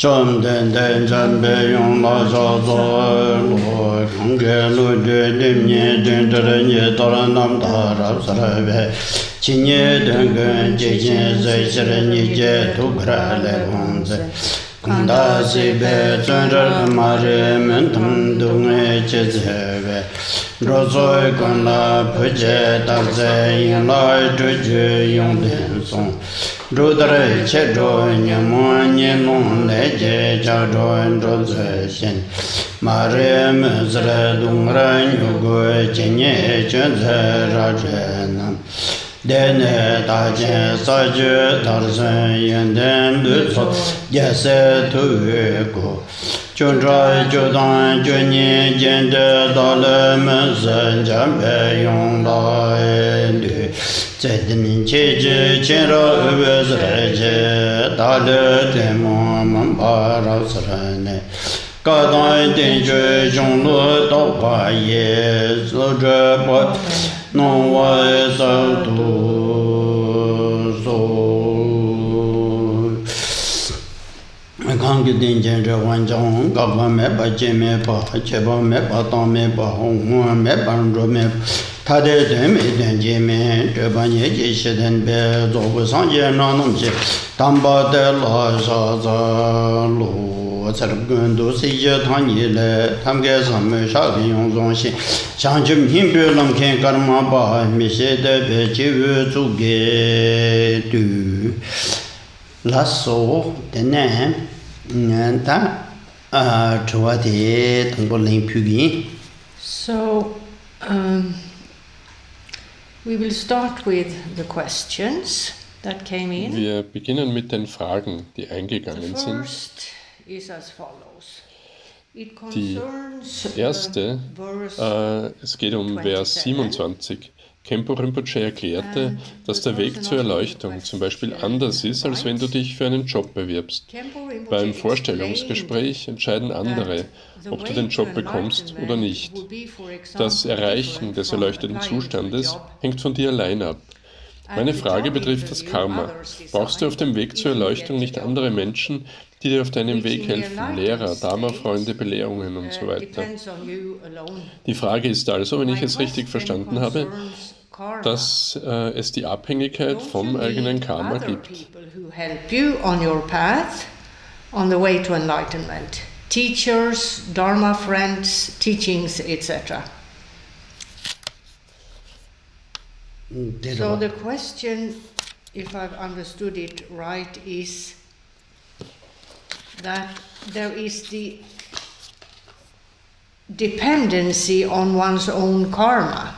Chom den den jambe yong la ja zo lo kong ge lu de dim nye den de nye tor nam da ra sa ve chi nye den gen je je zai zhe ni je tu gra le hong ze kong da si be zhen zhe ma re men tum du nge che ze ve ro zo kong la pu je da ze yin la zhe je yong den song ro dre che ro nye mo nye long le je cha ro ro ze shen ma re me zre dung ra nyu go che nye che ze ra je nam de ne da je sa je dar ze yen den du so ye se tu go chun ra ju dan ju ni jen de da le me zhen jam be yong la du zhe den che je chen ra we zhe je da le de mo man ba ra zhe ne ga dan den je zhong lu dao hua ye zu zhe bo non wa sa tu so gang ge den jen zhe wan zhong ga ba me ba jie me ba che ba me ba dang me ba hong me ba ro me ta de de me den jie me zhe ba nie jie xie den be zuo bu sang jie na nong jie dang ba de la sha za lu cer gun du si je tang yi le tam ge san me sha ge yong zong xin xiang jim hin bu lam ken kar ma ba mi xie de be ji wu zu ge du la so de ne ta chua de tong bo ling pu gi. So we will start with the questions that came in. Wir beginnen mit den Fragen, die eingegangen sind. First is as follows. It Die concerns erste, verse es geht um Vers 27. Khenpo Rinpoche erklärte, dass der Weg zur Erleuchtung zum Beispiel anders ist, als wenn du dich für einen Job bewirbst. Beim Vorstellungsgespräch entscheiden andere, ob du den Job bekommst oder nicht. Das Erreichen des erleuchteten Zustandes hängt von dir allein ab. Meine Frage betrifft das Karma. Brauchst du auf dem Weg zur Erleuchtung nicht andere Menschen, die dir auf deinem Weg helfen, Lehrer, Dharma-Freunde, Belehrungen und so weiter? Die Frage ist also, wenn ich es richtig verstanden habe, dass es die Abhängigkeit vom eigenen Karma gibt. Teachers, Dharma friends, teachings, etc. So the question, if I've understood it right, is that there is the dependency on one's own karma.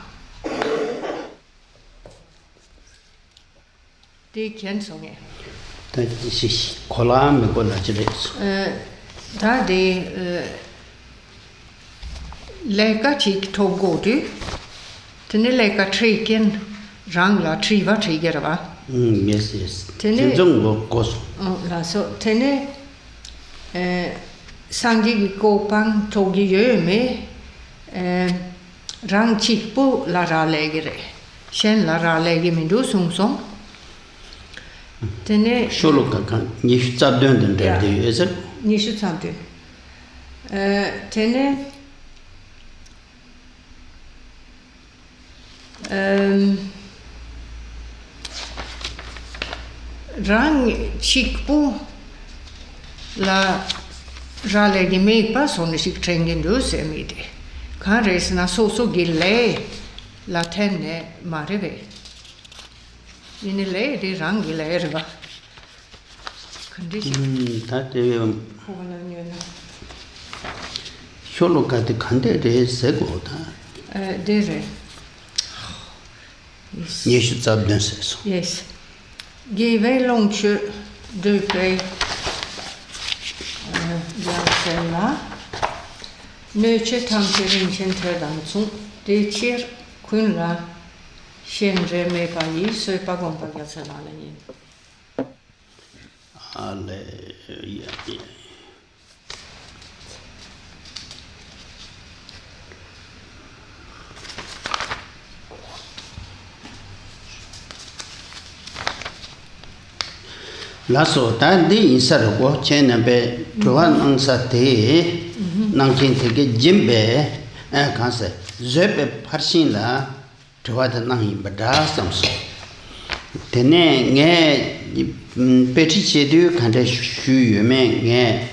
Det känns som det. Det är kolla med kolla till Där det läka tik tog godu. Den är läka triken rangla triva trigger va? Yes. Den jong go so. La så tenne sangi kopang tog ju med rang chikpo la ra lägre. Sen la ra lägre min do som. Tenne Sholoka kan nicht zabden den der ist er. Nicht zabden. Tenne rang chikpo la ralegi mepa sono si trengen dose mide kan resna so gille la tenne mareve in le di rang gille va condition tate sholoka de kande de sego ta dere nicht zabden so. Yes. Give longche dupei Yansella Nöche tamperin centredanzu decir kunla scenre me pai so pagon pagazzanale nin. Alleluia. Lasso tandi insar go chena be tuan angsa te nangchin te jimbe kanse zebe parsin la tuwa da nang bada samso tene nge peti chedu kante shu yume nge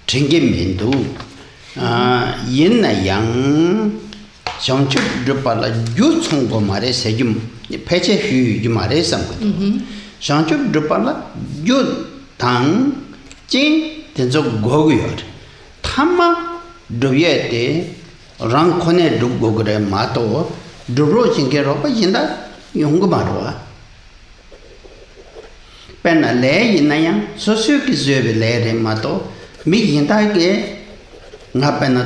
tenge mendu yin na yang shangchu drupa la yu tsonggo mare sejum peche hu yu mare samgo shangchu drupa la yu tang jing tenzo gogu yor tamma drubye te rang kone drub gogu re mato drubro jinge ropa yinda yungu marwa penna le yinna yang sosyo ki zöbe le re mato mi yinda ke nga penna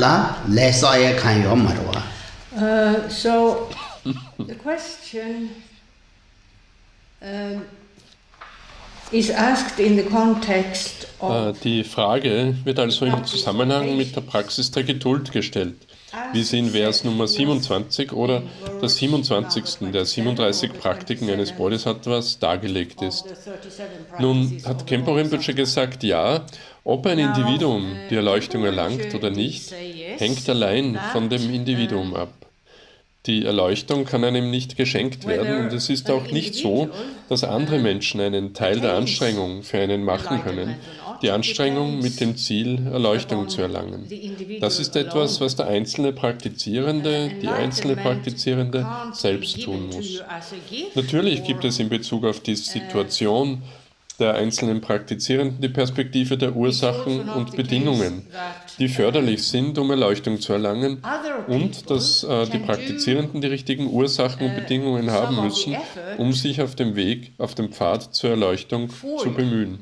la le saya kan yo marwa. So the question is asked in the context of Die Frage wird also im Zusammenhang mit der Praxis der Geduld gestellt, wie sie in Vers Nummer 27 oder der 27. der 37 Praktiken eines Bodhisattvas dargelegt ist. Nun hat Khenpo Rinpoche gesagt, ja, ob ein Individuum die Erleuchtung erlangt oder nicht, hängt allein von dem Individuum ab. Die Erleuchtung kann einem nicht geschenkt werden und es ist auch nicht so, dass andere Menschen einen Teil der Anstrengung für einen machen können, die Anstrengung mit dem Ziel, Erleuchtung zu erlangen. Das ist etwas, was der einzelne Praktizierende, die einzelne Praktizierende selbst tun muss. Natürlich gibt es in Bezug auf die Situation der einzelnen Praktizierenden die Perspektive der Ursachen und Bedingungen, die förderlich sind, um Erleuchtung zu erlangen, und dass die Praktizierenden die richtigen Ursachen und Bedingungen haben müssen, um sich auf dem Weg, auf dem Pfad zur Erleuchtung zu bemühen.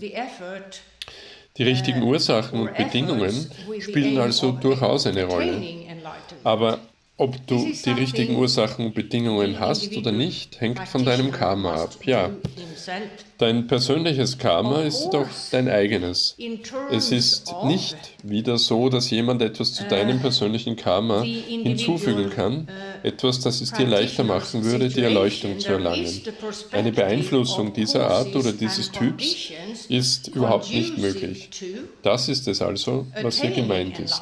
Die richtigen Ursachen und Bedingungen spielen also durchaus eine Rolle. Aber ob du die richtigen Ursachen und Bedingungen hast oder nicht, hängt von deinem Karma ab. Ja, dein persönliches Karma ist doch dein eigenes. Es ist nicht wieder so, dass jemand etwas zu deinem persönlichen Karma hinzufügen kann, etwas, das es dir leichter machen würde, die Erleuchtung zu erlangen. Eine Beeinflussung dieser Art oder dieses Typs ist überhaupt nicht möglich. Das ist es also, was hier gemeint ist.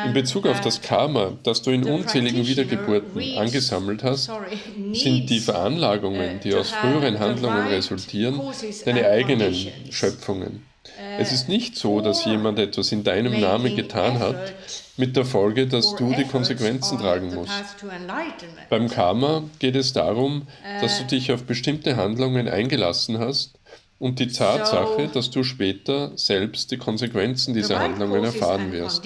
In Bezug auf das Karma, das du in unzähligen Wiedergeburten angesammelt hast, sind die Veranlagungen, die aus früheren Handlungen resultieren, deine eigenen Schöpfungen. Es ist nicht so, dass jemand etwas in deinem Namen getan hat, mit der Folge, dass du die Konsequenzen tragen musst. Beim Karma geht es darum, dass du dich auf bestimmte Handlungen eingelassen hast, und die Tatsache, dass du später selbst die Konsequenzen dieser Handlungen erfahren wirst.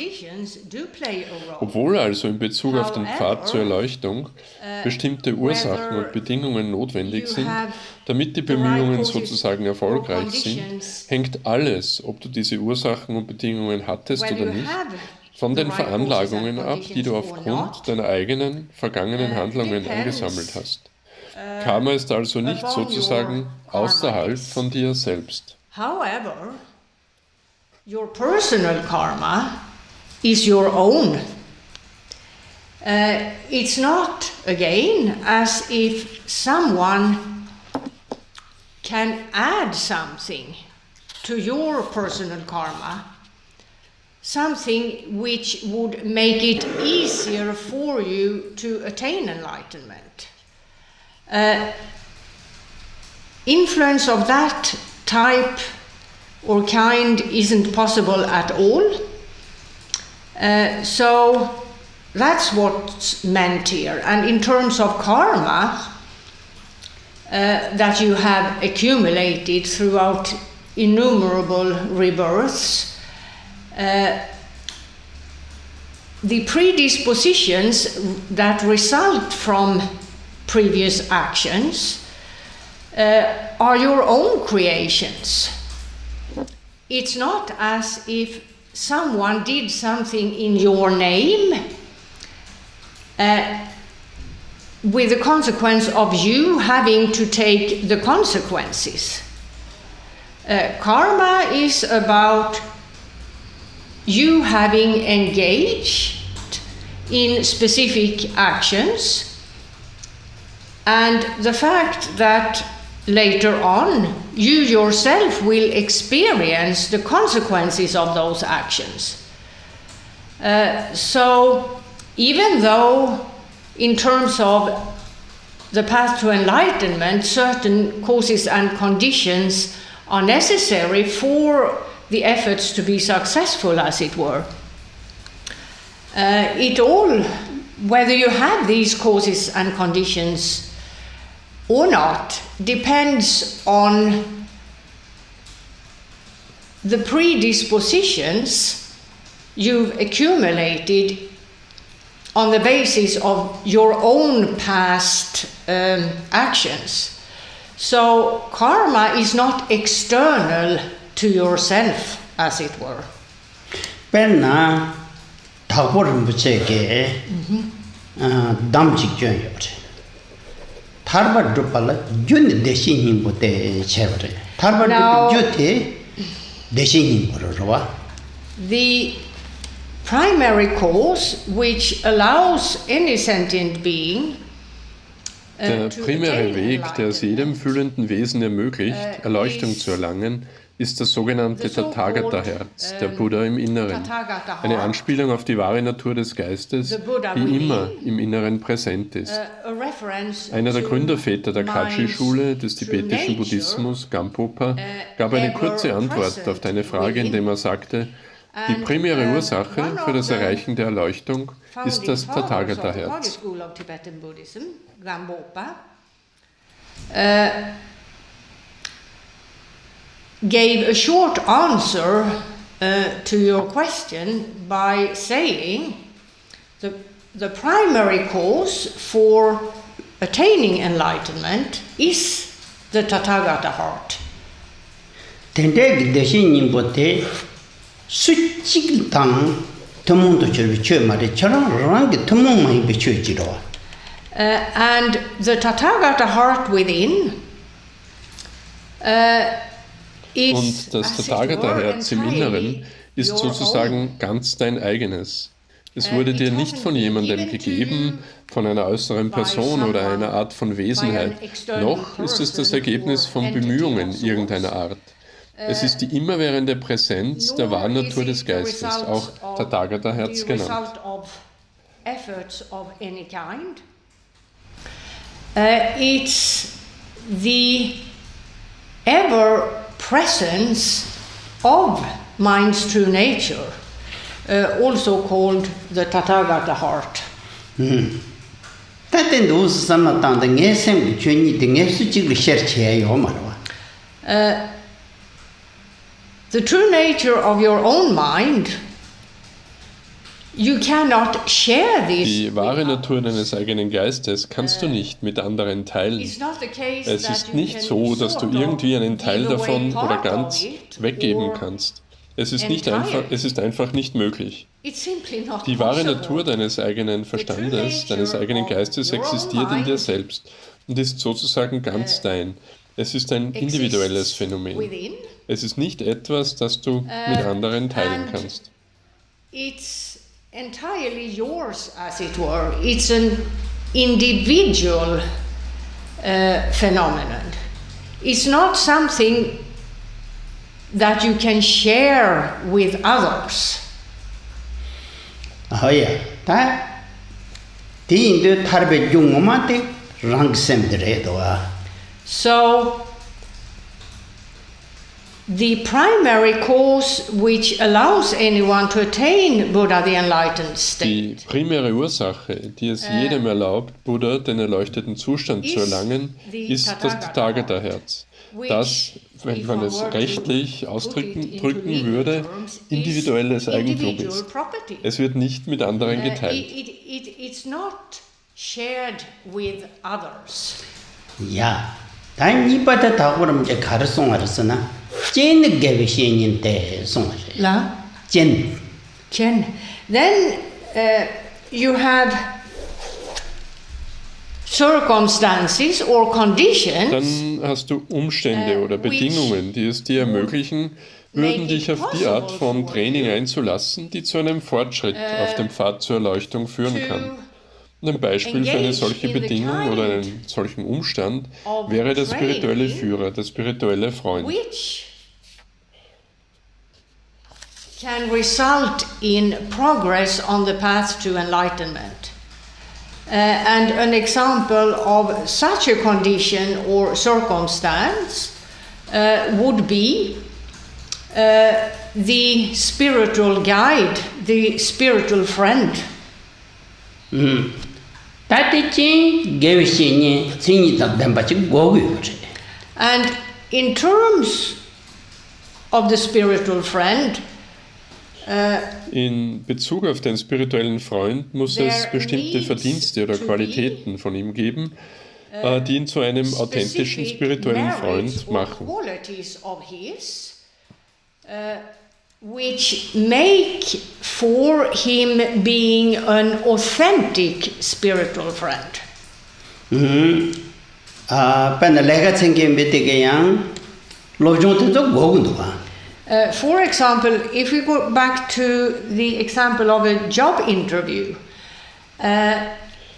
Obwohl also in Bezug auf den Pfad zur Erleuchtung bestimmte Ursachen und Bedingungen notwendig sind, damit die Bemühungen sozusagen erfolgreich sind, hängt alles, ob du diese Ursachen und Bedingungen hattest oder nicht, von den Veranlagungen ab, die du aufgrund deiner eigenen vergangenen Handlungen angesammelt hast. Karma ist also nicht sozusagen außerhalb von dir selbst. However, your personal karma is your own. It's not, again, as if someone can add something to your personal karma, something which would make it easier for you to attain enlightenment. Influence of that type or kind isn't possible at all. So that's what's meant here. And in terms of karma that you have accumulated throughout innumerable rebirths, the predispositions that result from previous actions are your own creations. It's not as if someone did something in your name with the consequence of you having to take the consequences. Karma is about you having engaged in specific actions, and the fact that later on, you yourself will experience the consequences of those actions. So, even though, in terms of the path to enlightenment, certain causes and conditions are necessary for the efforts to be successful, as it were, it all, whether you have these causes and conditions or not, depends on the predispositions you've accumulated on the basis of your own past actions. So karma is not external to yourself, as it were. Penna Thakur Bucheke Damchik Junior. Tarba Drupala Jun Deshin Bote Chevre. Tarba Jute Deshin Borova. The primary cause which allows any sentient being Der primäre Weg, der es jedem fühlenden Wesen ermöglicht, Erleuchtung zu erlangen, ist das sogenannte Tathagata-Herz, der Buddha im Inneren. Eine Anspielung auf die wahre Natur des Geistes, die immer im Inneren präsent ist. Einer der Gründerväter der Kaji-Schule des tibetischen Buddhismus, Gampopa, gab eine kurze Antwort auf deine Frage, indem er sagte, die primäre Ursache für das Erreichen der Erleuchtung ist das Tathagata-Herz. Gave a short answer to your question by saying the primary cause for attaining enlightenment is the Tathagata heart. Tendeg Deshin Nimbote Suchik Tang Tamundo Chumari Charan Rangi Tamumai Bichujiro. And the Tathagata heart within Und das Tathagata-Herz im Inneren ist sozusagen ganz dein eigenes. Es wurde dir nicht von jemandem gegeben, von einer äußeren Person oder einer Art von Wesenheit, noch ist es das Ergebnis von Bemühungen irgendeiner Art. Es ist die immerwährende Präsenz der wahren Natur des Geistes, auch Tathagata-Herz genannt. It's the ever-presence of mind's true nature, also called the Tathagata heart. The true nature of your own mind, you cannot share this. Die wahre Natur deines eigenen Geistes kannst du nicht mit anderen teilen. Es ist nicht so, dass du irgendwie einen Teil davon oder ganz weggeben kannst. Es ist einfach nicht möglich. Die wahre Natur deines eigenen Verstandes, deines eigenen Geistes existiert in dir selbst und ist sozusagen ganz dein. Es ist ein individuelles Phänomen. Es ist nicht etwas, das du mit anderen teilen kannst. It's entirely yours, as it were. It's an individual phenomenon. It's not something that you can share with others. Ja, da die in der Tarbe Jungomate Rangsemdredoa. So the primary cause which allows anyone to attain Buddha, the enlightened state. Die primäre Ursache, die es jedem erlaubt, Buddha, den erleuchteten Zustand zu erlangen, ist das Tathagata-Herz. Das, wenn man es rechtlich ausdrücken würde, individuelles Eigentum ist. Es wird nicht mit anderen geteilt. It's not shared with others. Ja, dann ibada taguram je kharsong arsana. Chen gebe shenin te song. La? Chen. Then you have circumstances or conditions. Dann hast du Umstände oder Bedingungen, die es dir ermöglichen würden, dich auf die Art von Training einzulassen, die zu einem Fortschritt auf dem Pfad zur Erleuchtung führen kann. Und ein Beispiel für eine solche Bedingung oder einen solchen Umstand wäre der spirituelle Führer, der spirituelle Freund. which can result in progress on the path to enlightenment. And an example of such a condition or circumstance would be the spiritual guide, the spiritual friend. And in terms of the spiritual friend, in Bezug auf den spirituellen Freund muss es bestimmte Verdienste oder Qualitäten von ihm geben, die ihn zu einem authentischen spirituellen Freund machen. Which make for him being an authentic spiritual friend. For example, if we go back to the example of a job interview,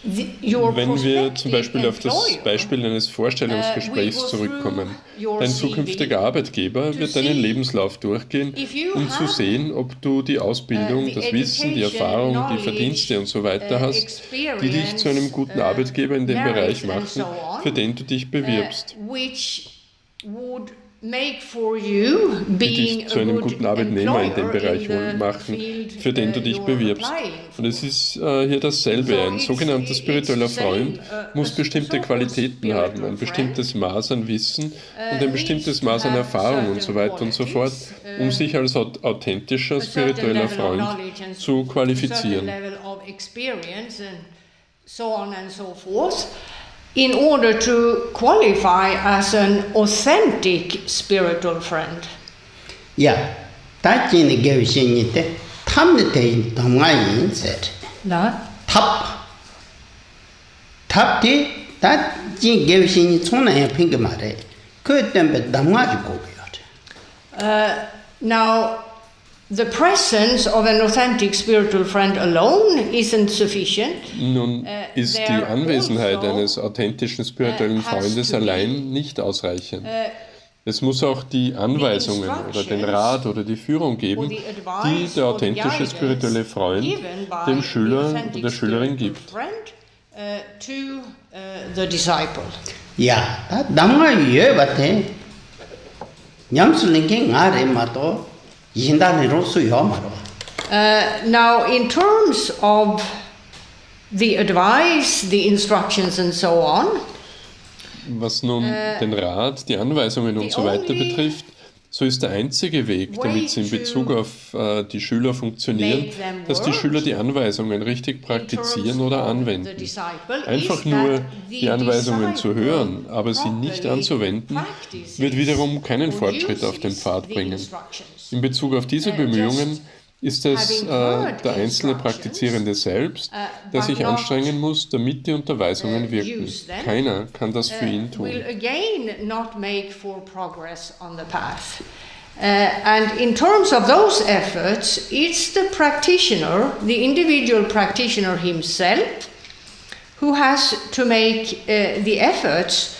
wenn wir zum Beispiel auf das Beispiel eines Vorstellungsgesprächs zurückkommen, dein zukünftiger Arbeitgeber wird deinen Lebenslauf durchgehen, um zu sehen, ob du die Ausbildung, das Wissen, die Erfahrung, die Verdienste und so weiter hast, die dich zu einem guten Arbeitgeber in dem Bereich machen, für den du dich bewirbst. Die dich zu einem guten Arbeitnehmer in dem Bereich machen, für den du dich bewirbst. Und es ist hier dasselbe. Ein sogenannter spiritueller Freund muss bestimmte Qualitäten haben, ein bestimmtes Maß an Wissen und ein bestimmtes Maß an Erfahrung und so weiter und so fort, um sich als authentischer spiritueller Freund zu qualifizieren. In order to qualify as an authentic spiritual friend. Yeah, that's in the Gavishini, Tamnate Tamayan said. Tap. Tapti, that Jin Gavishini Tona and Pinkamare, could then be Damaji. Now, the presence of an authentic spiritual friend alone isn't sufficient. Nun ist die Anwesenheit eines authentischen spirituellen Freundes allein nicht ausreichend. Es muss auch die Anweisungen oder den Rat oder die Führung geben, die der authentische spirituelle Freund dem Schüler oder der Schülerin gibt. Ja, das Dhamma yöbate, Nyamsulinking are mato. Now, in terms of the advice, the instructions and so on, was nun den Rat, die Anweisungen und so weiter betrifft, so ist der einzige Weg, damit sie in Bezug auf die Schüler funktionieren, dass die Schüler die Anweisungen richtig praktizieren oder anwenden. Einfach nur die Anweisungen zu hören, aber sie nicht anzuwenden, wird wiederum keinen Fortschritt auf den Pfad bringen. In Bezug auf diese Bemühungen ist es der einzelne Praktizierende selbst, der sich anstrengen muss, damit die Unterweisungen wirken. Keiner kann das für ihn tun. And in terms of those efforts, it's the practitioner, the individual practitioner himself, who has to make the efforts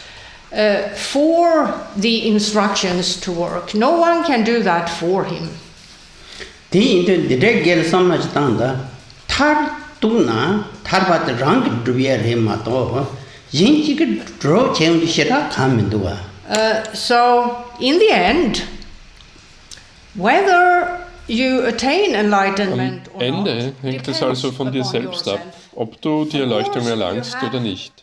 for the instructions to work. No one can do that for him. The direct samajtanda tar tuna tarbat rang druyer hemato jinchik draw change shira kamendua. So in the end, whether you attain enlightenment or not, am Ende hängt es also von dir selbst ab, ob du die Erleuchtung erlangst oder nicht.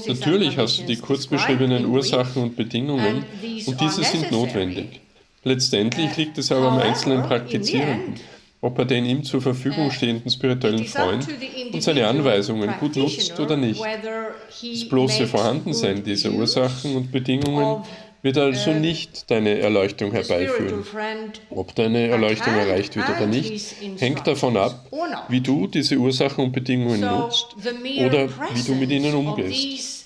Natürlich hast du die kurz beschriebenen Ursachen und Bedingungen und diese sind notwendig. Letztendlich liegt es aber am einzelnen Praktizierenden, ob er den ihm zur Verfügung stehenden spirituellen Freund und seine Anweisungen gut nutzt oder nicht. Das bloße Vorhandensein dieser Ursachen und Bedingungen wird also nicht deine Erleuchtung herbeiführen. Ob deine Erleuchtung erreicht wird oder nicht, hängt davon ab, wie du diese Ursachen und Bedingungen nutzt oder wie du mit ihnen umgehst.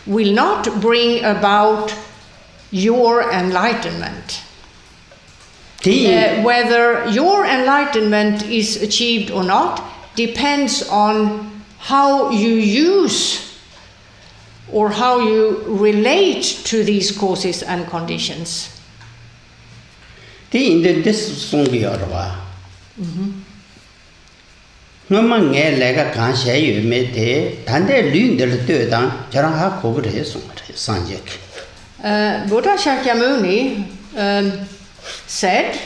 Will not bring about your enlightenment. Whether your enlightenment is achieved or not depends on how you use or how you relate to these causes and conditions. The in the this song yarwa. Ngama nge lega kan she yu me te tande lyn der de dan jarang ha ko re song sanjek. Buddha Shakyamuni said,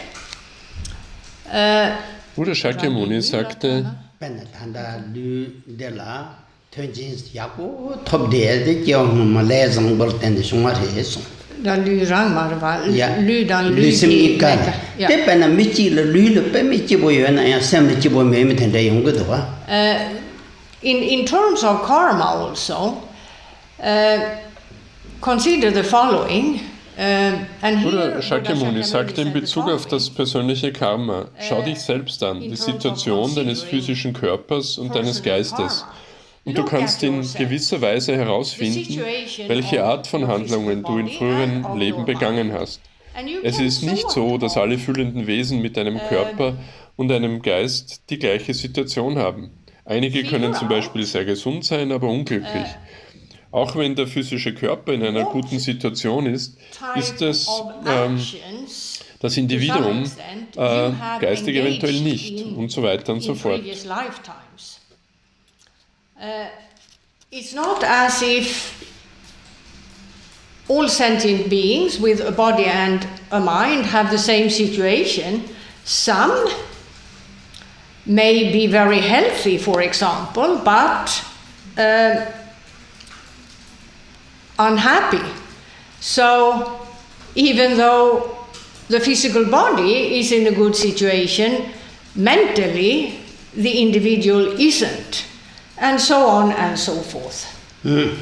Buddha Shakyamuni sagte, Ben tanda lü de la tönjins yaku top de de jong ma le zang bol ten de song re song. Dan Lü Rang Marva, Lü dan Lü Lysim ikkan. De ben michi le lü le pe michi bo yuen ya sem michi bo me ten de yong de wa. In terms of karma also, consider the following. And Buddha Shakyamuni sagte in Bezug auf das persönliche Karma, schau dich selbst an, die Situation deines physischen Körpers und deines Geistes. Und du kannst in gewisser Weise herausfinden, welche Art von Handlungen du in früheren Leben begangen hast. Es ist nicht so, dass alle fühlenden Wesen mit einem Körper und einem Geist die gleiche Situation haben. Einige können zum Beispiel sehr gesund sein, aber unglücklich. Auch wenn der physische Körper in einer guten Situation ist es das Individuum geistig eventuell nicht und so weiter und so fort. It's not as if all sentient beings with a body and a mind have the same situation. Some may be very healthy, for example, but unhappy. So even though the physical body is in a good situation, mentally the individual isn't. And so on and so forth. And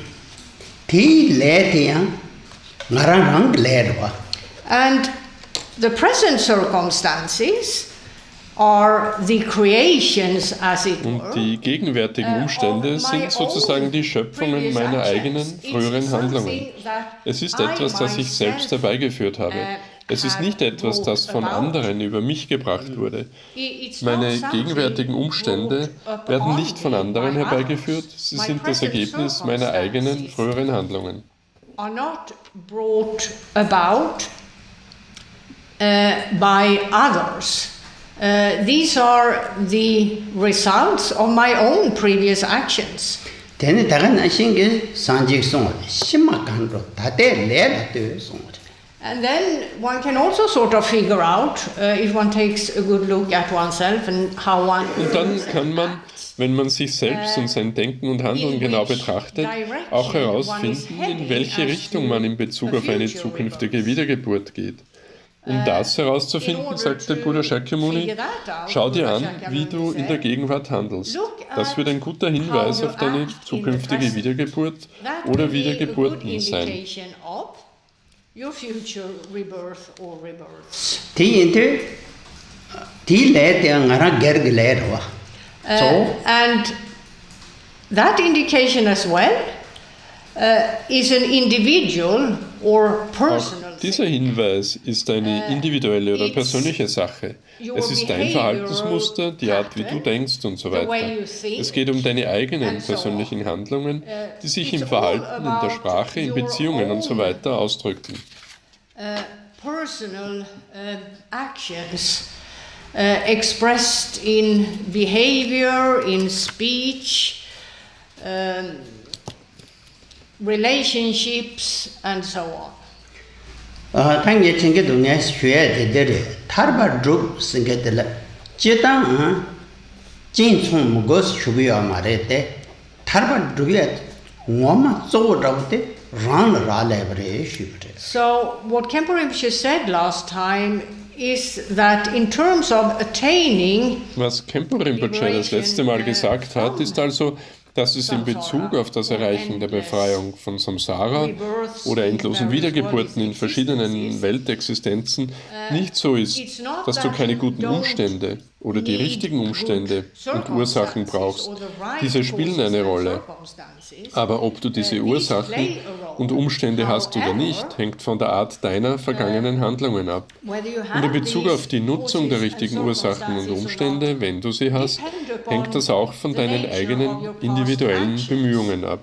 the present circumstances are the creations, as it were. Und die gegenwärtigen Umstände sind sozusagen die Schöpfungen meiner eigenen früheren Handlungen. Es ist etwas, das ich selbst herbeigeführt habe. Es ist nicht etwas, das von anderen über mich gebracht wurde. Meine gegenwärtigen Umstände werden nicht von anderen herbeigeführt, sie sind das Ergebnis meiner eigenen früheren Handlungen. Are not brought about by others. These are the results of my own previous actions. And then one can also sort of figure out, if one takes a good look at oneself and how one... Und dann kann man, wenn man sich selbst und sein Denken und Handeln genau betrachtet, auch herausfinden, in welche Richtung man in Bezug auf eine zukünftige Wiedergeburt geht. Um das herauszufinden, sagte Buddha Shakyamuni, schau dir an, wie du in der Gegenwart handelst. Das wird ein guter Hinweis auf deine zukünftige Wiedergeburt oder Wiedergeburten sein. Your future rebirth or rebirths. And that indication as well is an individual or personal. Auch dieser Hinweis ist eine individuelle oder persönliche Sache. Es ist dein Verhaltensmuster, die Art, wie du denkst und so weiter. Es geht um deine eigenen persönlichen Handlungen, die sich im Verhalten, in der Sprache, in Beziehungen und so weiter ausdrücken. Personal actions expressed in behavior, in speech, relationships and so on. 당에 챙겨 동네 쉬어야 되더래. 타르바 줍 생겼더라. 제당 진총 무거스 주비야 말했대. 타르바 줍이야 뭐만 쏘라고대 ran ralebre shifte. So what Khenpo Rinpoche said last time is that in terms of attaining... Was Khenpo Rinpoche das letzte Mal gesagt hat, ist also, dass es in Bezug auf das Erreichen der Befreiung von Samsara oder endlosen Wiedergeburten in verschiedenen Weltexistenzen nicht so ist, dass du keine guten Umstände oder die richtigen Umstände und Ursachen brauchst, diese spielen eine Rolle. Aber ob du diese Ursachen und Umstände hast oder nicht, hängt von der Art deiner vergangenen Handlungen ab. Und in Bezug auf die Nutzung der richtigen Ursachen und Umstände, wenn du sie hast, hängt das auch von deinen eigenen individuellen Bemühungen ab.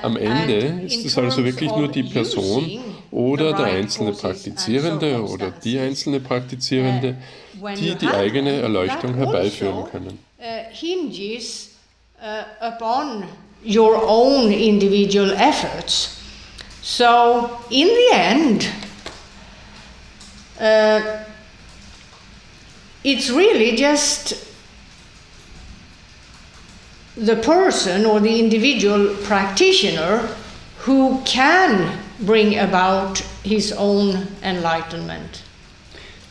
Am Ende ist es also wirklich nur die Person oder der einzelne Praktizierende oder die einzelne Praktizierende, die die eigene Erleuchtung herbeiführen können. Hinges upon your own individual efforts. So in the end, it's really just the person or the individual practitioner who can bring about his own enlightenment.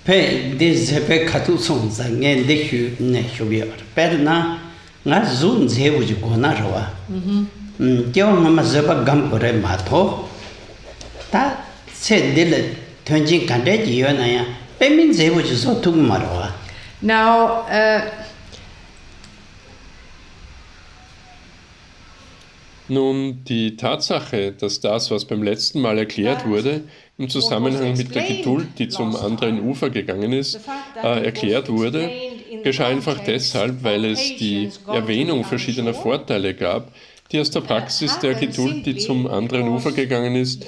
Pe despe khatu song za ngen de hyu ne hyu per na nga zun je bu ji gona rawa tyo ma zeba gam kore ma tho ta se dile thonjin kan de ji yo na ya pe min je bu ji so tu ma rawa. Now Nun, die Tatsache, dass das, was beim letzten Mal erklärt wurde, im Zusammenhang mit der Geduld, die zum anderen Ufer gegangen ist, erklärt wurde, geschah einfach deshalb, weil es die Erwähnung verschiedener Vorteile gab, die aus der Praxis der Geduld, die zum anderen Ufer gegangen ist,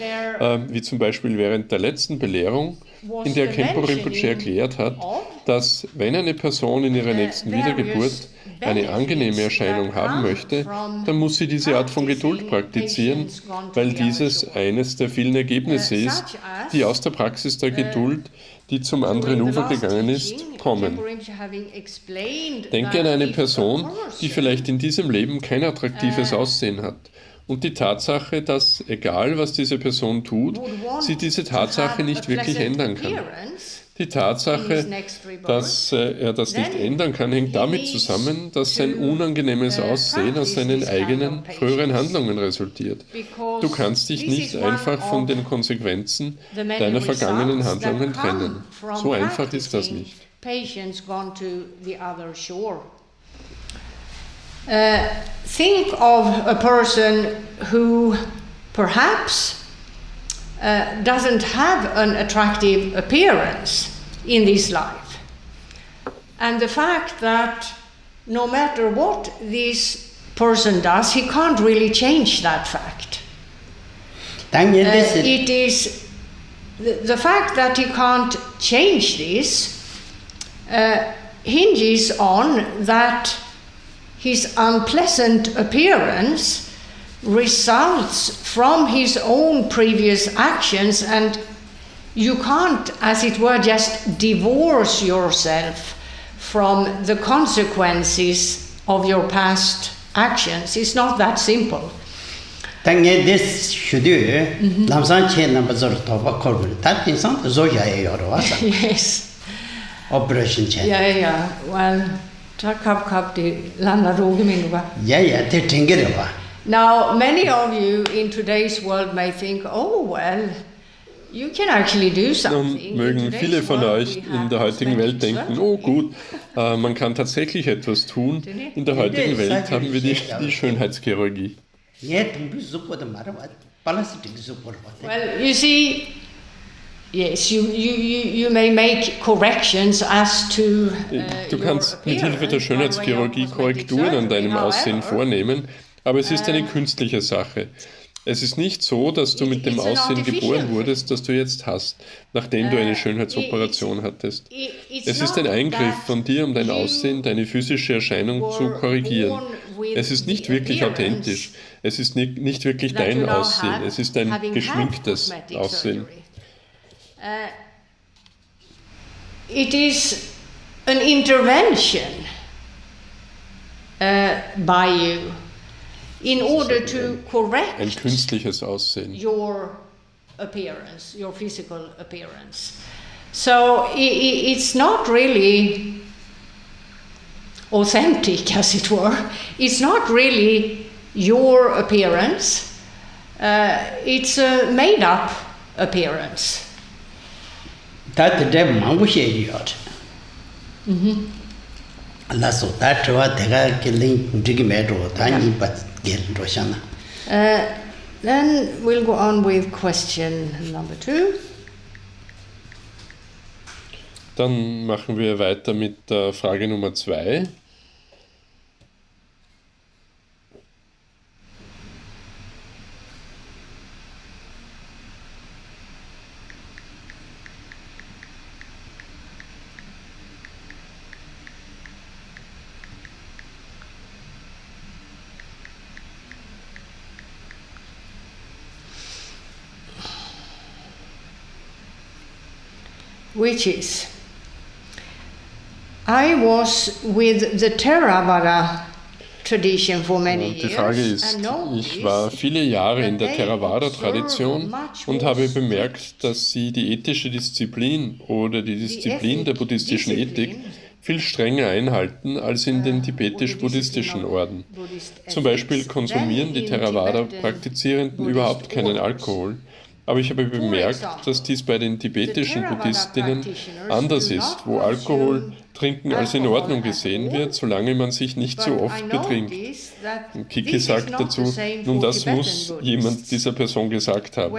wie zum Beispiel während der letzten Belehrung, in der Khenpo Rinpoche erklärt hat, dass wenn eine Person in ihrer nächsten Wiedergeburt eine angenehme Erscheinung haben möchte, dann muss sie diese Art von Geduld praktizieren, weil dieses eines der vielen Ergebnisse ist, die aus der Praxis der Geduld, die zum anderen Ufer gegangen ist, kommen. Denke an eine Person, die vielleicht in diesem Leben kein attraktives Aussehen hat. Und die Tatsache, dass, egal was diese Person tut, sie diese Tatsache nicht wirklich ändern kann. Die Tatsache, dass er das nicht ändern kann, hängt damit zusammen, dass sein unangenehmes Aussehen aus seinen eigenen früheren Handlungen resultiert. Du kannst dich nicht einfach von den Konsequenzen deiner vergangenen Handlungen trennen. So einfach ist das nicht. Think of a person who perhaps doesn't have an attractive appearance in this life. And the fact that no matter what this person does, he can't really change that fact. It is the fact that he can't change this hinges on that his unpleasant appearance results from his own previous actions, and you can't, as it were, just divorce yourself from the consequences of your past actions. It's not that simple. This should do. Yes. Operation chain. Yeah. Well, now, many of you in today's world may think, oh, well, you can actually do something. Nun mögen viele von euch in der heutigen Welt denken, oh gut, man kann tatsächlich etwas tun. In der heutigen Welt haben wir die Schönheitschirurgie. Well, you see, yes, you may make corrections as to Du kannst mit Hilfe der Schönheitschirurgie Korrekturen an deinem Aussehen vornehmen, aber es ist eine künstliche Sache. Es ist nicht so, dass du mit dem Aussehen geboren wurdest, das du jetzt hast, nachdem du eine Schönheitsoperation hattest. Es ist ein Eingriff von dir, um dein Aussehen, deine physische Erscheinung zu korrigieren. Es ist nicht wirklich authentisch. Es ist nicht wirklich dein Aussehen. Es ist ein geschminktes Aussehen. It is an intervention by you in order to correct ein künstliches Aussehen. your appearance, your physical appearance. So it's not really authentic, as it were. It's not really your appearance. It's a made-up appearance. lasso tatua tega killing digimero tani but gel roshana. Then we'll go on with question number 2. Dann machen wir weiter mit der Frage Nummer 2. Which is, I was with the Theravada tradition for many Und die Frage years ist, and noticed ich war viele Jahre in der that they Theravada-Tradition observe much und more habe bemerkt, dass sie die ethische Disziplin oder die Disziplin der buddhistischen Ethik viel strenger einhalten als in den tibetisch-buddhistischen Orden. Zum Beispiel konsumieren die Theravada-Praktizierenden überhaupt keinen Alkohol. Aber ich habe bemerkt, dass dies bei den tibetischen Buddhistinnen anders ist, wo Alkohol trinken als in Ordnung gesehen wird, solange man sich nicht zu oft betrinkt. Und Kiki sagt dazu, nun das muss jemand dieser Person gesagt haben.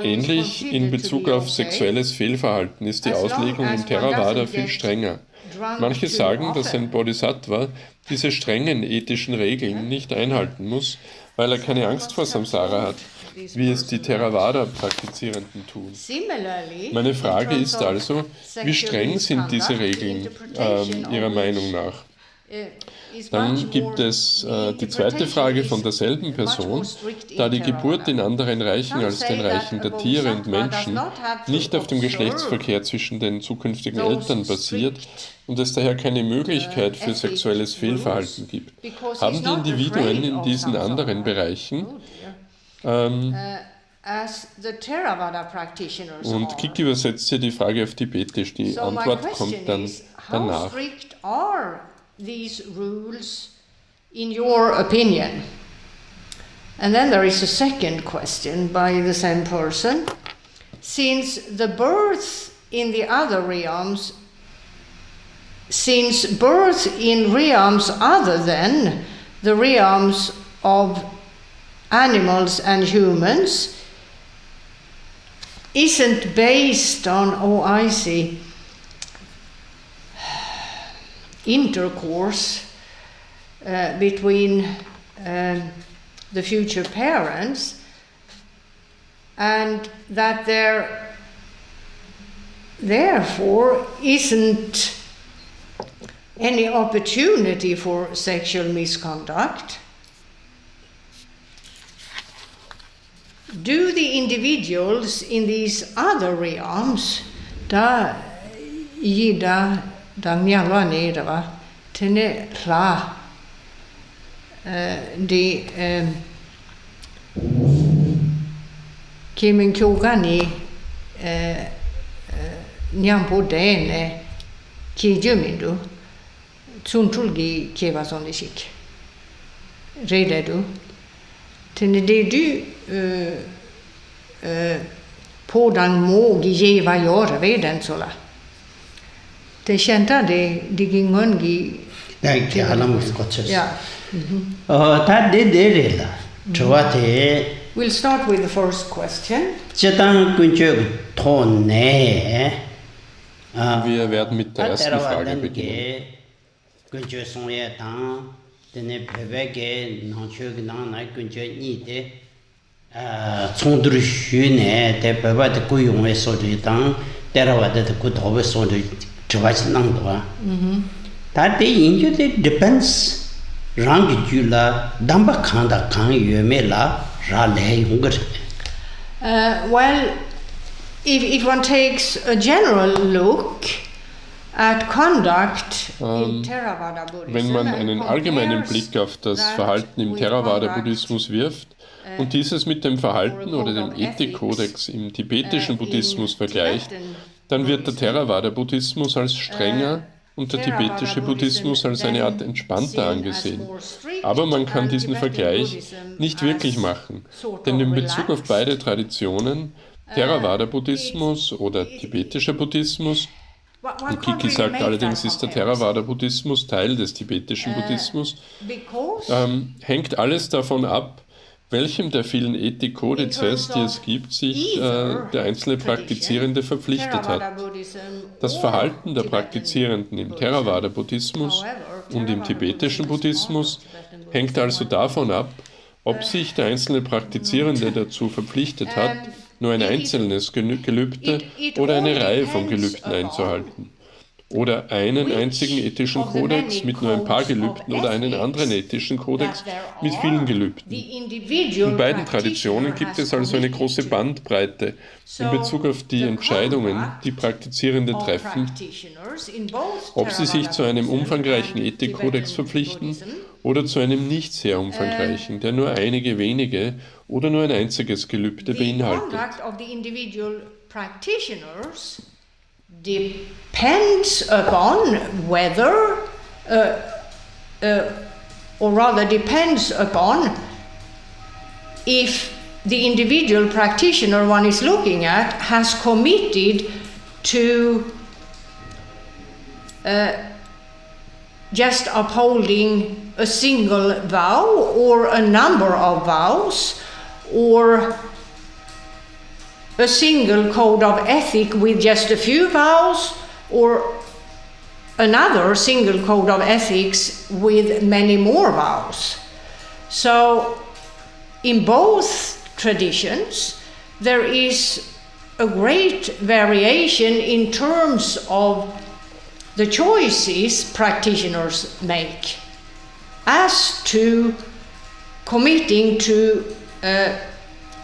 Ähnlich in Bezug auf sexuelles Fehlverhalten ist die Auslegung im Theravada viel strenger. Manche sagen, dass ein Bodhisattva diese strengen ethischen Regeln nicht einhalten muss, weil er keine Angst vor Samsara hat, wie es die Theravada-Praktizierenden tun. Meine Frage ist also, wie streng sind diese Regeln Ihrer Meinung nach? Dann gibt es die zweite Frage von derselben Person, da die Geburt in anderen Reichen als den Reichen der Tiere und Menschen nicht auf dem Geschlechtsverkehr zwischen den zukünftigen Eltern basiert und es daher keine Möglichkeit für sexuelles Fehlverhalten gibt. Haben die Individuen in diesen anderen Bereichen und Kiki übersetzt hier die Frage auf Tibetisch, die Antwort kommt dann danach. These rules in your opinion? And then there is a second question by the same person. Since the birth in the other realms, since birth in realms other than the realms of animals and humans isn't based on, oh I see, intercourse between the future parents, and that there therefore isn't any opportunity for sexual misconduct. Do the individuals in these other realms da yida Dangnyalwa Nirava Tene La di Kimin Kyogani Nyampo Dene Kijumindu Tsuntulgi Kieva Sondishik Rededu Tene de du Podang Mo Gijeva Jora Vedensola. Det kända det gingongi. Nej, det alla måste gå till. Ja. Ta det la. Trovate. We'll start with the first question. Chetan kunjö tonne. Wir werden mit der ersten Frage beginnen. Kunjö sonye tan dene bebege nanchö gnan na kunjö ni de tsondru shune de beba de kuyong we so de tan Theravada de ku thobe so de that depends rang jula damba khanda khan yume la ra le hungar. Well, if one takes a general look at conduct in Theravada Buddhism, wenn man einen allgemeinen Blick auf das Verhalten im Theravada-Buddhismus wirft und dieses mit dem Verhalten oder dem Ethikkodex im tibetischen Buddhismus vergleicht, dann wird der Theravada-Buddhismus als strenger und der tibetische Buddhismus als eine Art entspannter angesehen. Aber man kann diesen Vergleich nicht wirklich machen, denn in Bezug auf beide Traditionen, Theravada-Buddhismus oder tibetischer Buddhismus, Und Kiki sagt, allerdings ist der Theravada-Buddhismus Teil des tibetischen Buddhismus. Hängt alles davon ab, welchem der vielen Ethik-Kodizes, die es gibt, sich der einzelne Praktizierende verpflichtet hat. Das Verhalten der Praktizierenden im Theravada-Buddhismus und im tibetischen Buddhismus hängt also davon ab, ob sich der einzelne Praktizierende dazu verpflichtet hat, nur ein einzelnes Gelübde oder eine Reihe von Gelübden einzuhalten. Oder einen einzigen ethischen Kodex mit nur ein paar Gelübden oder einen anderen ethischen Kodex mit vielen Gelübden. In beiden Traditionen gibt es also eine große Bandbreite in Bezug auf die Entscheidungen, die Praktizierende treffen, ob sie sich zu einem umfangreichen Ethikkodex verpflichten oder zu einem nicht sehr umfangreichen, der nur einige wenige oder nur ein einziges Gelübde beinhaltet. Depends upon whether, or rather depends upon if the individual practitioner one is looking at has committed to just upholding a single vow or a number of vows or a single code of ethic with just a few vows or another single code of ethics with many more vows. So in both traditions there is a great variation in terms of the choices practitioners make as to committing to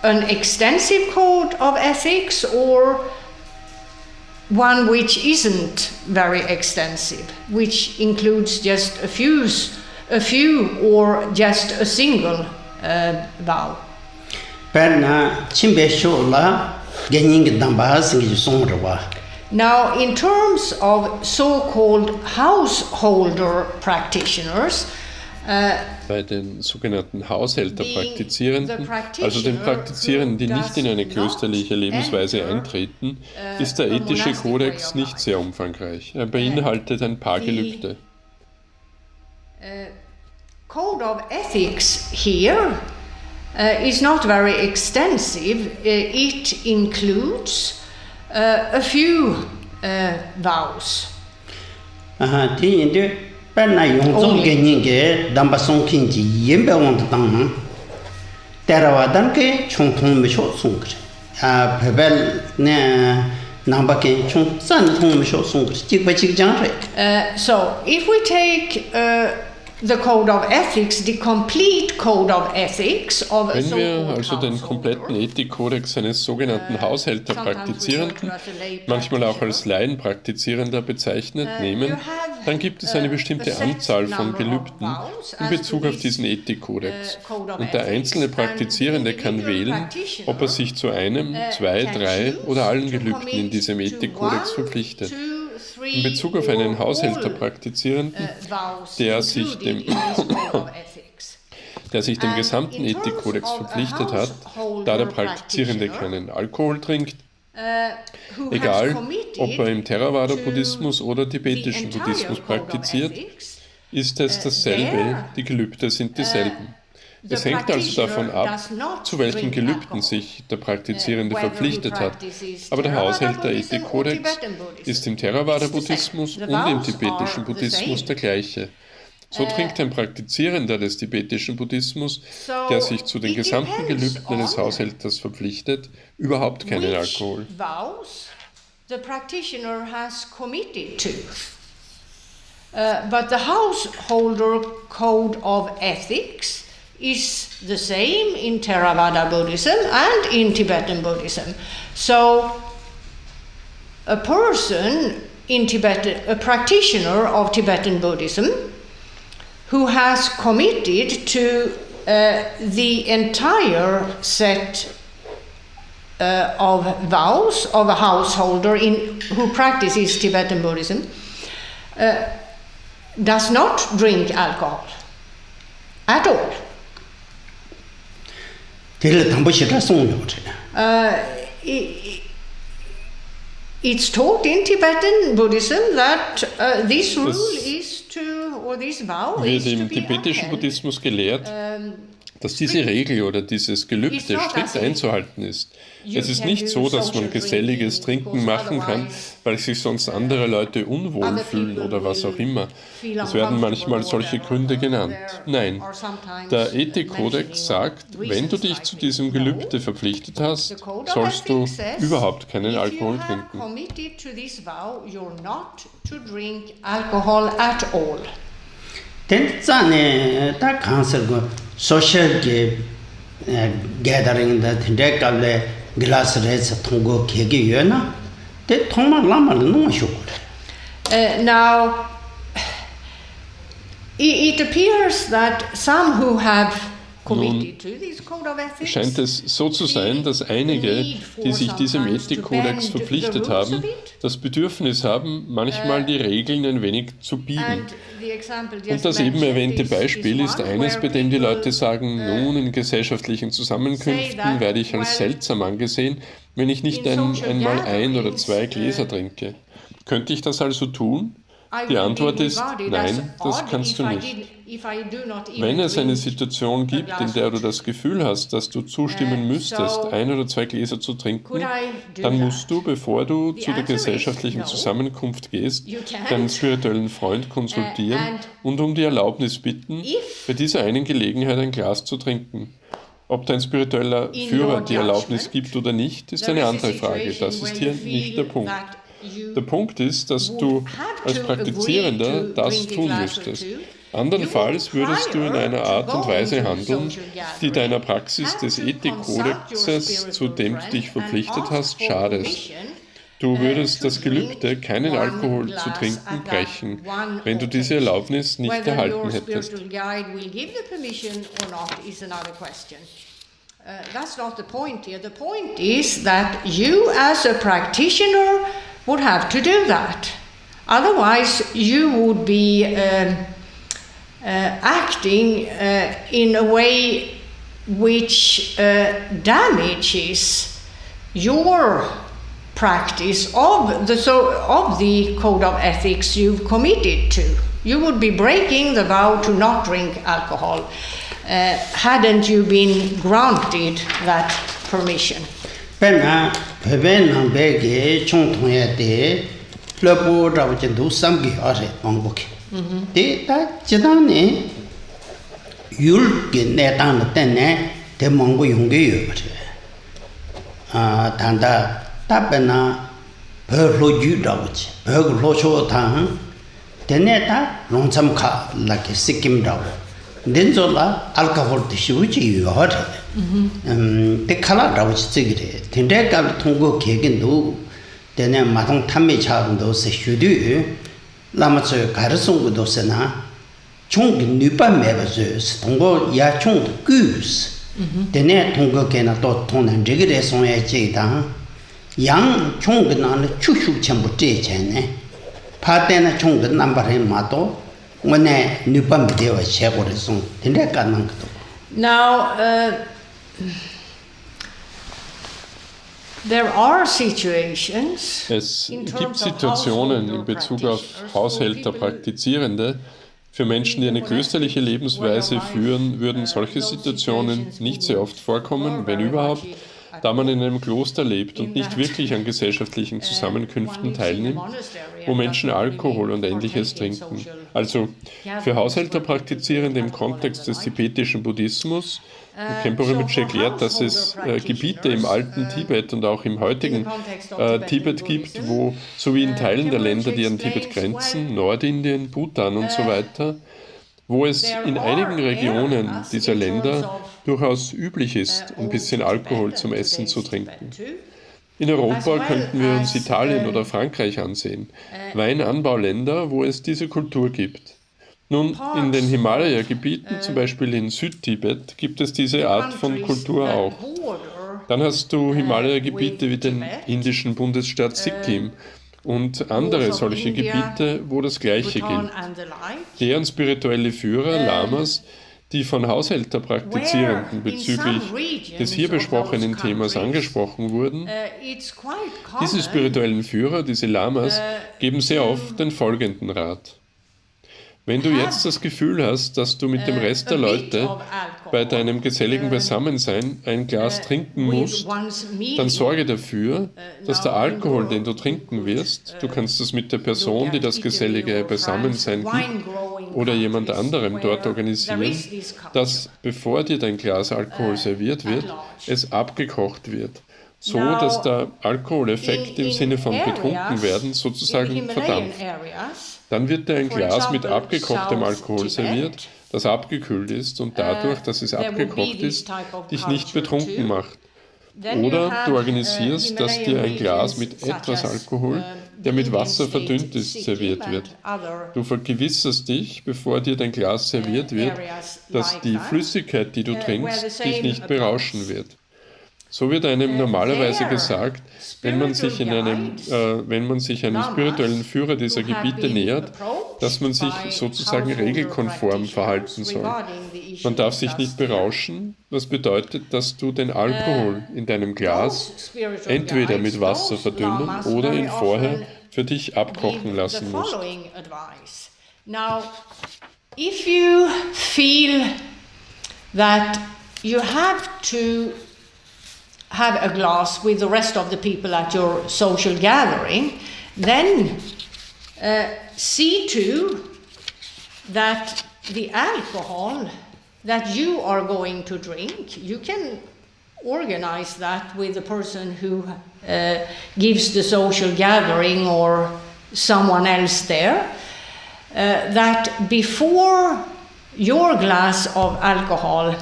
an extensive code of ethics or one which isn't very extensive, which includes just a few or just a single vow. Now, in terms of so-called householder practitioners, bei den sogenannten Haushälterpraktizierenden, also den Praktizierenden, die nicht in eine klösterliche Lebensweise eintreten, ist der ethische Kodex nicht sehr umfangreich. Er beinhaltet ein paar Gelübde. Code of ethics here is not very extensive. It includes a few vows. Perna yongzong ge ninge damba songkin ji yembe wong tang Theravada ke chung thong me sho song kre pebel ne namba ke chung san thong me sho song kre chik ba chik jang re. So if we take the code of ethics, the complete code of ethics of Wenn wir also den kompletten Ethikkodex eines sogenannten Haushälterpraktizierenden, manchmal auch als Laienpraktizierender bezeichnet, nehmen, dann gibt es eine bestimmte Anzahl von Gelübden in Bezug auf diesen Ethikkodex. Und der einzelne Praktizierende kann wählen, ob er sich zu einem, zwei, drei oder allen Gelübden in diesem Ethikkodex verpflichtet. In Bezug auf einen Haushälterpraktizierenden, der sich dem gesamten Ethikkodex verpflichtet hat, da der Praktizierende keinen Alkohol trinkt, egal ob er im Theravada-Buddhismus oder tibetischen Buddhismus praktiziert, ist es dasselbe, die Gelübde sind dieselben. Es hängt also davon ab, zu welchen Gelübden sich der Praktizierende verpflichtet hat, aber der Haushälter-Ethikkodex ist im Theravada-Buddhismus und im tibetischen Buddhismus der gleiche. So trinkt ein Praktizierender des tibetischen Buddhismus, der sich zu den gesamten Gelübden eines Haushälters verpflichtet, überhaupt keinen Alkohol. But the householder code of ethics is the same in Theravada Buddhism and in Tibetan Buddhism. So a person in Tibet, a practitioner of Tibetan Buddhism, who has committed to the entire set of vows of a householder who practices Tibetan Buddhism, does not drink alcohol at all. it's taught in Tibetan Buddhism that this rule is to, or this vow is wird to im be tibetischen upheld. Buddhismus gelehrt, dass diese Regel oder dieses Gelübde strikt einzuhalten ist. Es ist nicht so, dass man geselliges Trinken machen kann, weil sich sonst andere Leute unwohl fühlen oder was auch immer. Es werden manchmal solche Gründe genannt. Nein, der Ethikkodex sagt, wenn du dich zu diesem Gelübde verpflichtet hast, sollst du überhaupt keinen Alkohol trinken. Then da cancer go social gathering that the glass race tongo kege yona te thoma lama no shukure. Now, it appears that some who have committed to this code of ethics scheint es so zu sein, dass einige, die sich diesem Ethikkodex verpflichtet haben, das Bedürfnis haben, manchmal die Regeln ein wenig zu biegen. Und das eben erwähnte Beispiel ist eines, bei dem die Leute sagen, nun, in gesellschaftlichen Zusammenkünften werde ich als seltsam angesehen, wenn ich nicht einmal ein oder zwei Gläser trinke. Könnte ich das also tun? Die Antwort ist, nein, das kannst du nicht. Wenn es eine Situation gibt, in der du das Gefühl hast, dass du zustimmen müsstest, ein oder zwei Gläser zu trinken, dann musst du, bevor du zu der gesellschaftlichen Zusammenkunft gehst, deinen spirituellen Freund konsultieren und um die Erlaubnis bitten, bei dieser einen Gelegenheit ein Glas zu trinken. Ob dein spiritueller Führer die Erlaubnis gibt oder nicht, ist eine andere Frage. Das ist hier nicht der Punkt. Der Punkt ist, dass du als Praktizierender das tun müsstest. Andernfalls würdest du in einer Art und Weise handeln, die deiner Praxis des Ethikkodexes, zu dem du dich verpflichtet hast, schadet. Du würdest das Gelübde, keinen Alkohol zu trinken, brechen, wenn du diese Erlaubnis nicht erhalten hättest. That's not the point here. The point is that you as a practitioner would have to do that. Otherwise, you would be acting in a way which damages your practice of the code of ethics you've committed to. You would be breaking the vow to not drink alcohol. Hadn't you been granted that permission? Pena peben bege chong thongya de lepo raw chen du samgi are mangboke. De ta chidan ne yul ge ne tan ten ne de mangbo yong ge yo che. Tanda ta pena be lo ju raw che. Be lo cho thang de ne ta long cham kha la ke sikkim raw. Denzola alcohol de shuji yo har de khala raw chi gire tinde ka thongo kegen do dene matong thamme cha do se shudu lama che garsong do se na chung ni pa me ba se thongo ya chung gus dene thongo ke na to thon nan de gire song ya che da yang chung na na chu shu chen bu che chen ne pa de na chung de number he ma to Now, there are situations. Es gibt Situationen in Bezug auf Haushälter, Praktizierende. Für Menschen, die eine klösterliche Lebensweise führen, würden solche Situationen nicht sehr oft vorkommen, wenn überhaupt, da man in einem Kloster lebt und nicht wirklich an gesellschaftlichen Zusammenkünften teilnimmt, wo Menschen Alkohol und Ähnliches trinken. Also für Haushälterpraktizierende im Kontext des tibetischen Buddhismus, Khenpo Rinpoche erklärt, dass es Gebiete im alten Tibet und auch im heutigen Tibet gibt, wo, so wie in Teilen der Länder, die an Tibet grenzen, Nordindien, Bhutan und so weiter, wo es in einigen Regionen dieser Länder durchaus üblich ist, ein bisschen Alkohol zum Essen zu trinken. In Europa könnten wir uns Italien oder Frankreich ansehen, Weinanbauländer, wo es diese Kultur gibt. Nun, in den Himalaya-Gebieten, zum Beispiel in Südtibet, gibt es diese Art von Kultur auch. Dann hast du Himalaya-Gebiete wie den indischen Bundesstaat Sikkim und andere solche Gebiete, wo das Gleiche gilt. Deren spirituelle Führer, Lamas, die von Haushälterpraktizierenden bezüglich des hier besprochenen Themas angesprochen wurden, diese spirituellen Führer, diese Lamas, geben sehr oft den folgenden Rat. Wenn du jetzt das Gefühl hast, dass du mit dem Rest der Leute bei deinem geselligen Beisammensein ein Glas trinken musst, dann sorge dafür, dass der Alkohol, den du trinken wirst, du kannst es mit der Person, die das gesellige Beisammensein gibt, oder jemand anderem dort organisieren, dass, bevor dir dein Glas Alkohol serviert wird, es abgekocht wird, so dass der Alkoholeffekt im Sinne von betrunken werden sozusagen verdampft. Dann wird dir ein Glas mit abgekochtem Alkohol serviert, das abgekühlt ist und dadurch, dass es abgekocht ist, dich nicht betrunken macht. Oder du organisierst, dass dir ein Glas mit etwas Alkohol, der mit Wasser verdünnt ist, serviert wird. Du vergewisserst dich, bevor dir dein Glas serviert wird, dass die Flüssigkeit, die du trinkst, dich nicht berauschen wird. So wird einem normalerweise gesagt, wenn man sich einem spirituellen Führer dieser Gebiete nähert, dass man sich sozusagen regelkonform verhalten soll. Man darf sich nicht berauschen, was bedeutet, dass du den Alkohol in deinem Glas entweder mit Wasser verdünnen oder ihn vorher für dich abkochen lassen musst. Now, if you feel that you have to have a glass with the rest of the people at your social gathering, then see to that the alcohol that you are going to drink, you can organize that with the person who gives the social gathering or someone else there, that before your glass of alcohol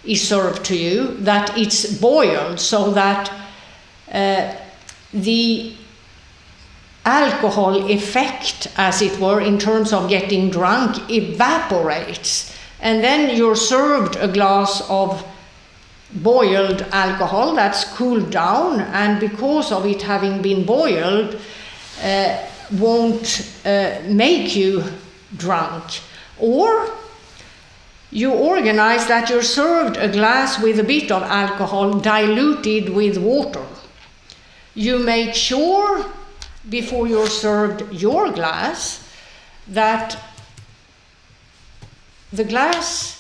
is served to you, that it's boiled so that the alcohol effect, as it were, in terms of getting drunk, evaporates. And then you're served a glass of boiled alcohol that's cooled down, and because of it having been boiled, won't make you drunk. Or you organize that you're served a glass with a bit of alcohol diluted with water. You make sure, before you're served your glass, that the glass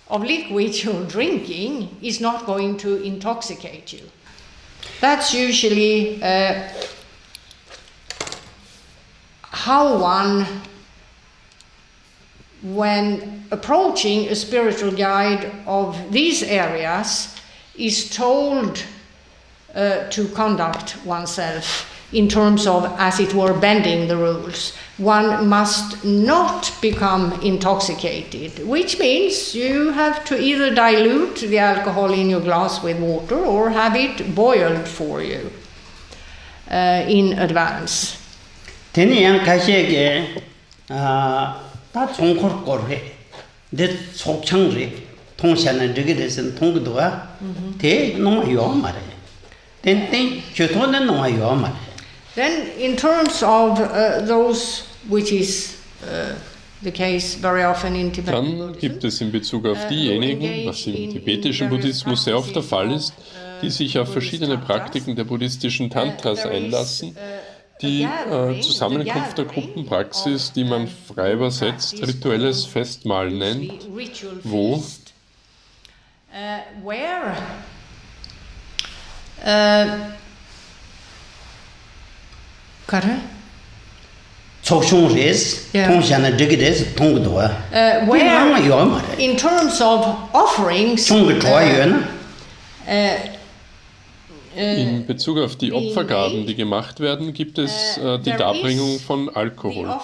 of liquid you're drinking is not going to intoxicate you. That's usually how one, when approaching a spiritual guide of these areas, is told to conduct oneself in terms of, as it were, bending the rules. One must not become intoxicated, which means you have to either dilute the alcohol in your glass with water or have it boiled for you in advance. Teni 가시에게 다 총콜거래 내 속창리 통시하는 저게 돼서 통도가 대 너무 요 말해. 땡땡 교토는 너무 요 말해. Then in terms of those, which is the case very often in Tibet. Dann gibt es in Bezug auf diejenigen, was im tibetischen Buddhismus sehr oft der Fall ist, die sich auf verschiedene Praktiken der buddhistischen Tantras einlassen, die Zusammenkunft der Gruppenpraxis, die man frei übersetzt rituelles Festmahl nennt, wo where in terms of offerings in Bezug auf die Opfergaben, die gemacht werden, gibt es die Darbringung von Alkohol.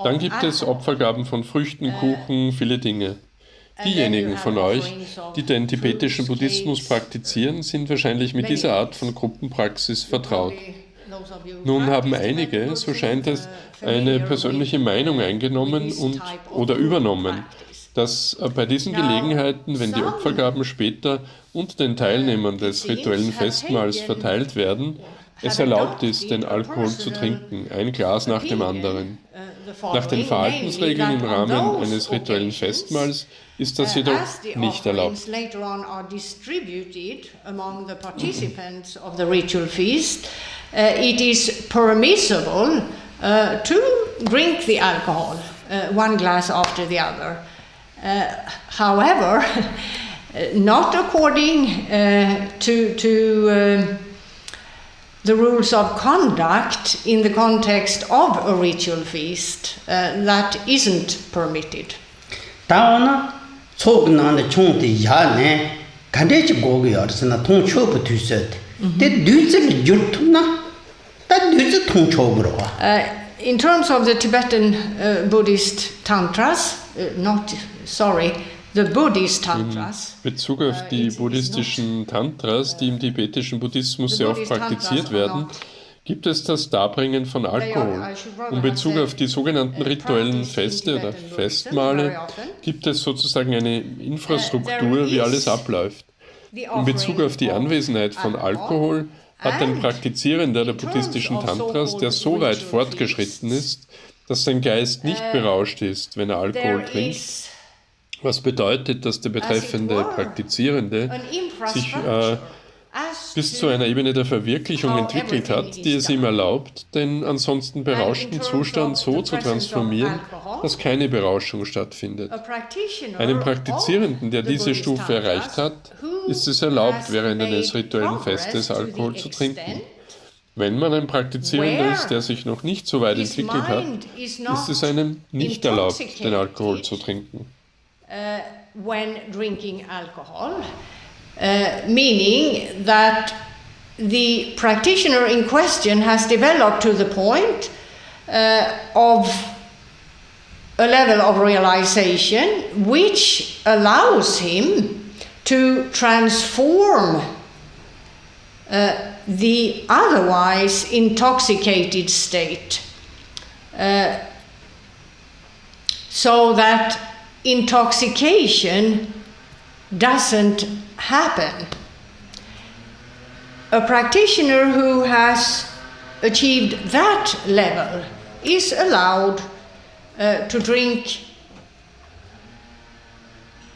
Dann gibt es Opfergaben von Früchten, Kuchen, viele Dinge. Diejenigen von euch, die den tibetischen Buddhismus praktizieren, sind wahrscheinlich mit dieser Art von Gruppenpraxis vertraut. Nun haben einige, so scheint es, eine persönliche Meinung eingenommen oder übernommen, dass bei diesen Gelegenheiten, wenn die Opfergaben später unter den Teilnehmern des rituellen Festmahls verteilt werden, es erlaubt ist, den Alkohol zu trinken, ein Glas nach dem anderen. Nach den Verhaltensregeln im Rahmen eines rituellen Festmahls ist das jedoch nicht erlaubt. Later on are distributed among the participants of the ritual feast, it is permissible to drink the alcohol, one glass after the other. However, not according to the rules of conduct in the context of a ritual feast, that isn't permitted. 다오나 속나는 총대 야네 간대지 고기여서나 통초부 뒤셋. 데 뉴즈를 줄투나 다 뉴즈 통초부로 와. In terms of the Tibetan Buddhist tantras, the Buddhist tantras. In Bezug auf die buddhistischen Tantras, die im tibetischen Buddhismus sehr oft praktiziert werden, gibt es das Darbringen von Alkohol. In Bezug auf die sogenannten rituellen Feste oder Festmahle gibt es sozusagen eine Infrastruktur, wie alles abläuft. In Bezug auf die Anwesenheit von Alkohol hat ein Praktizierender der buddhistischen Tantras, der so weit fortgeschritten ist, dass sein Geist nicht berauscht ist, wenn er Alkohol trinkt, was bedeutet, dass der betreffende Praktizierende sich bis zu einer Ebene der Verwirklichung entwickelt hat, die es ihm erlaubt, den ansonsten berauschten Zustand so zu transformieren, dass keine Berauschung stattfindet. Einem Praktizierenden, der diese Stufe erreicht hat, ist es erlaubt, während eines rituellen Festes Alkohol zu trinken. Wenn man ein Praktizierender ist, der sich noch nicht so weit entwickelt hat, ist es einem nicht erlaubt, den Alkohol zu trinken. When drinking alcohol, meaning that the practitioner in question has developed to the point of a level of realization which allows him to transform the otherwise intoxicated state so that intoxication doesn't happen. A practitioner who has achieved that level is allowed to drink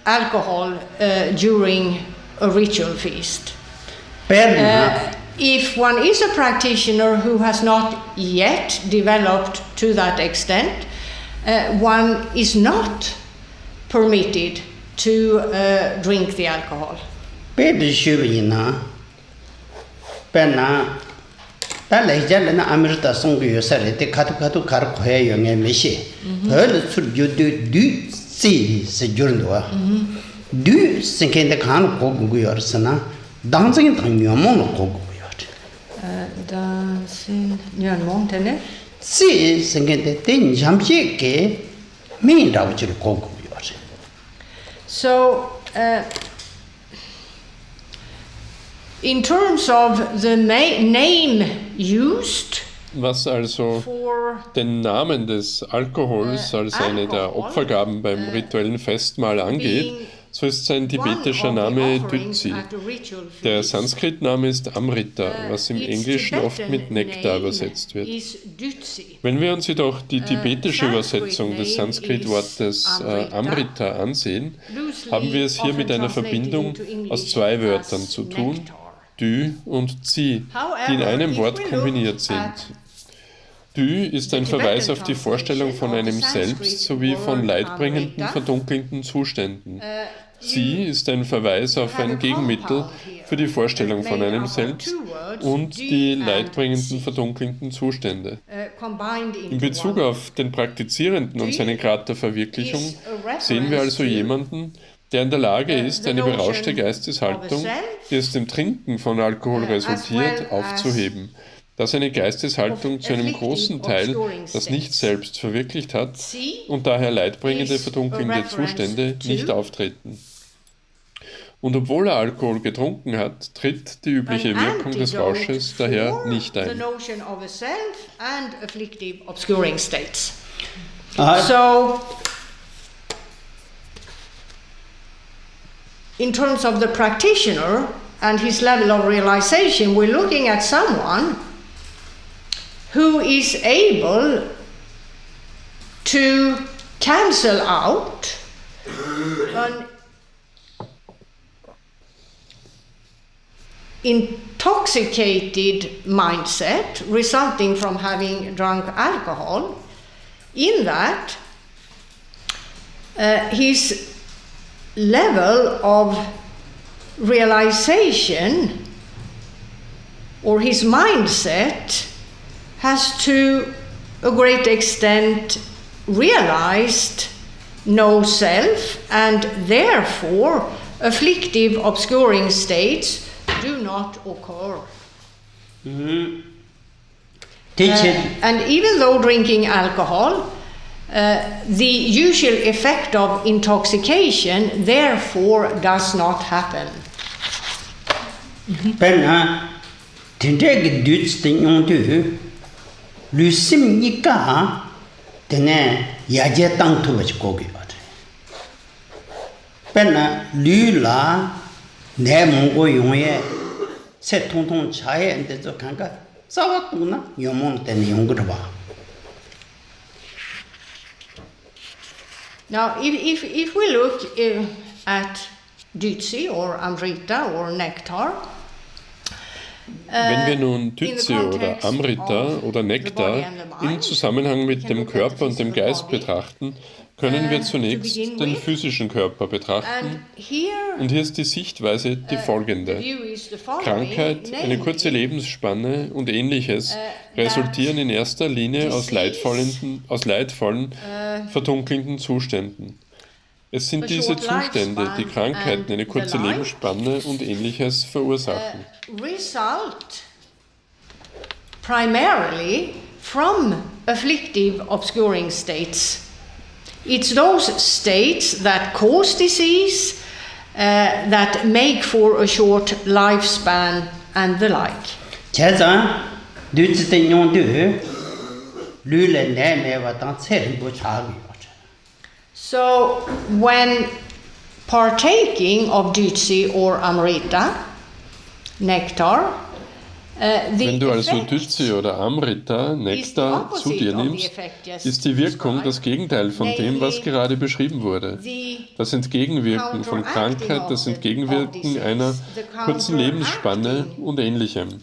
alcohol during a ritual feast. If one is a practitioner who has not yet developed to that extent, one is not permitted to drink the alcohol. So, in terms of the name used, was also den Namen des Alkohols als eine der Opfergaben beim rituellen Festmahl angeht, so ist sein tibetischer Name Dützi. Der Sanskrit-Name ist Amrita, was im Englischen oft mit Nektar übersetzt wird. Wenn wir uns jedoch die tibetische Übersetzung des Sanskrit-Wortes Amrita ansehen, haben wir es hier mit einer Verbindung aus zwei Wörtern zu tun, Dü und Zi, die in einem Wort kombiniert sind. Dü ist ein Verweis auf die Vorstellung von einem Selbst sowie von leidbringenden, verdunkelnden Zuständen. Zi ist ein Verweis auf ein Gegenmittel für die Vorstellung von einem Selbst und die leidbringenden, verdunkelnden Zustände. In Bezug auf den Praktizierenden und seinen Grad der Verwirklichung sehen wir also jemanden, der in der Lage ist, eine berauschte Geisteshaltung, die aus dem Trinken von Alkohol resultiert, aufzuheben. Dass eine Geisteshaltung zu einem großen Teil das Nicht selbst verwirklicht hat und daher leidbringende, verdunkelnde Zustände nicht auftreten. Und obwohl er Alkohol getrunken hat, tritt die übliche Wirkung des Rausches daher nicht ein. So, in terms of the practitioner and his level of realization, we're looking at someone who is able to cancel out an intoxicated mindset resulting from having drunk alcohol, in that his level of realization or his mindset has to a great extent realized no self, and therefore afflictive obscuring states do not occur. And even though drinking alcohol, the usual effect of intoxication therefore does not happen. Now, if we look at Dützi or Amrita or Nektar, wenn wir nun Dützi oder Amrita oder Nektar im Zusammenhang mit dem Körper und dem Geist betrachten, können wir zunächst den physischen Körper betrachten. Und hier ist die Sichtweise die folgende. Krankheit, eine kurze Lebensspanne und Ähnliches resultieren in erster Linie aus leidvollen, verdunkelnden Zuständen. Es sind diese Zustände, die Krankheiten, eine kurze Lebensspanne und Ähnliches verursachen. Result primarily from afflictive obscuring states. It's those states that cause disease, that make for a short lifespan and the like. So when partaking of Dützi or Amrita, Nektar, wenn du also Dützi oder Amrita, Nektar, zu dir nimmst, ist die Wirkung das Gegenteil von dem, was gerade beschrieben wurde. Das Entgegenwirken von Krankheit, das Entgegenwirken einer kurzen Lebensspanne und Ähnlichem.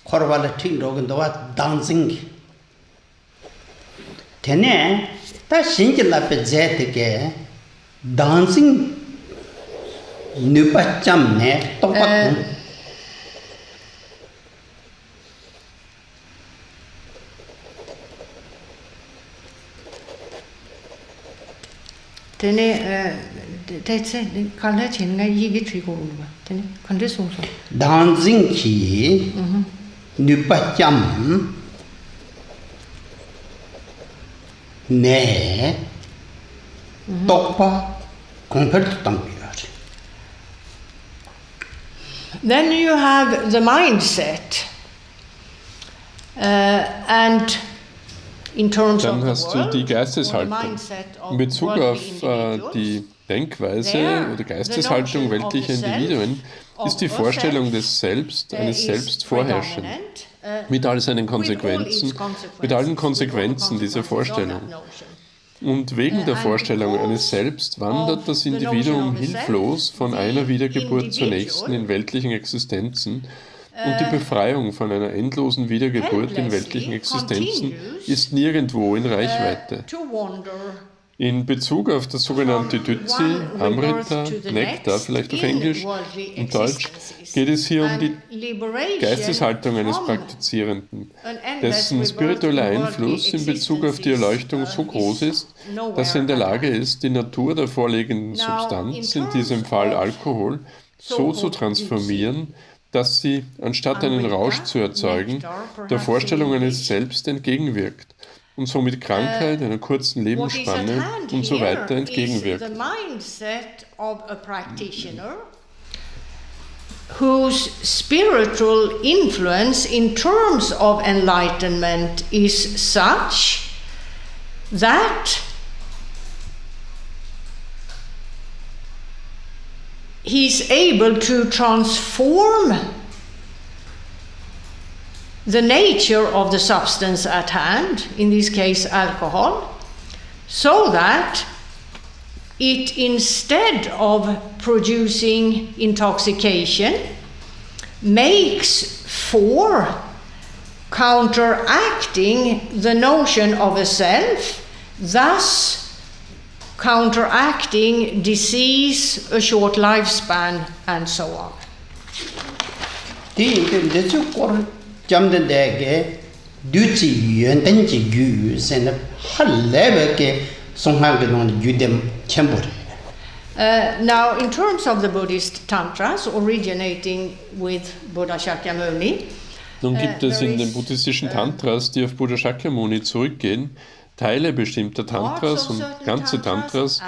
korwala ting rogan dawa dancing tene ta shinjila pe jete ke dancing nupa cham ne topat tene kalda chenga yigi trigo ba tene kande so dancing ki nupa cham ne tokpa compared to tampi. Then you have the mindset and in terms Dann of hast the du die world, Geisteshaltung. or the mindset of In Bezug worldly auf individuals, die Denkweise there, oder Geisteshaltung the notion of weltlicher the self, Individuen ist die of a Vorstellung self, des Selbst, eines is Selbst vorherrschend, predominant, mit all seinen with all its Konsequenzen, consequences, mit allen with all Konsequenzen dieser consequences of Vorstellung. that notion. Und wegen der And Vorstellung because eines Selbst wandert of das the notion Individuum of the self, hilflos von the einer Wiedergeburt zur individual, nächsten in weltlichen Existenzen, und die Befreiung von einer endlosen Wiedergeburt in weltlichen Existenzen ist nirgendwo in Reichweite. To wander In Bezug auf das sogenannte Dützi, Amrita, Nektar, vielleicht auf Englisch und Deutsch, geht es hier um die Geisteshaltung eines Praktizierenden, dessen spiritueller Einfluss in Bezug auf die Erleuchtung so groß ist, dass er in der Lage ist, die Natur der vorliegenden Substanz, in diesem Fall Alkohol, so zu transformieren, dass sie, anstatt einen Rausch zu erzeugen, der Vorstellung eines Selbst entgegenwirkt und somit Krankheit, einer kurzen Lebensspanne und so weiter entgegenwirkt. whose spiritual influence in terms of enlightenment is such that he's able to transform the nature of the substance at hand, in this case alcohol, so that it, instead of producing intoxication, makes for counteracting the notion of a self, thus counteracting disease, a short lifespan, and so on. Now, in terms of the Buddhist tantras originating with Buddha Shakyamuni, nun gibt es in den buddhistischen Tantras, die auf Buddha Shakyamuni zurückgehen, Teile bestimmter Tantras und ganze Tantras,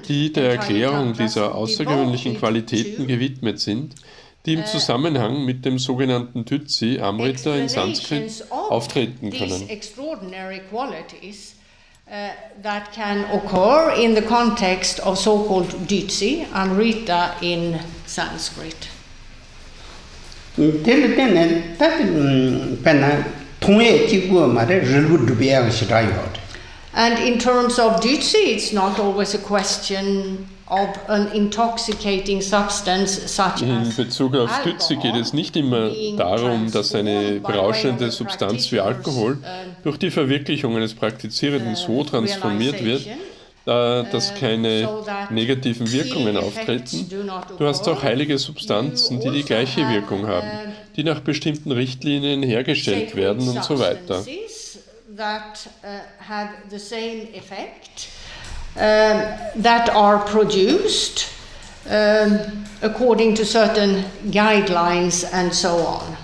die der Erklärung dieser außergewöhnlichen Qualitäten gewidmet sind, die im Zusammenhang mit dem sogenannten Tytsi, Amrita in Sanskrit, auftreten können. That can occur in the context of so-called Tytsi, Amrita in Sanskrit. And in terms of Tytsi, it's not always a question of an intoxicating substance such In as Bezug auf Tytsi geht es nicht immer darum, dass eine berauschende Substanz wie Alkohol durch die Verwirklichung eines Praktizierenden so transformiert wird, dass keine negativen Wirkungen auftreten. Du hast auch heilige Substanzen, die die gleiche Wirkung haben, die nach bestimmten Richtlinien hergestellt werden und so weiter. That have the same effect, that are produced according to certain guidelines and so on.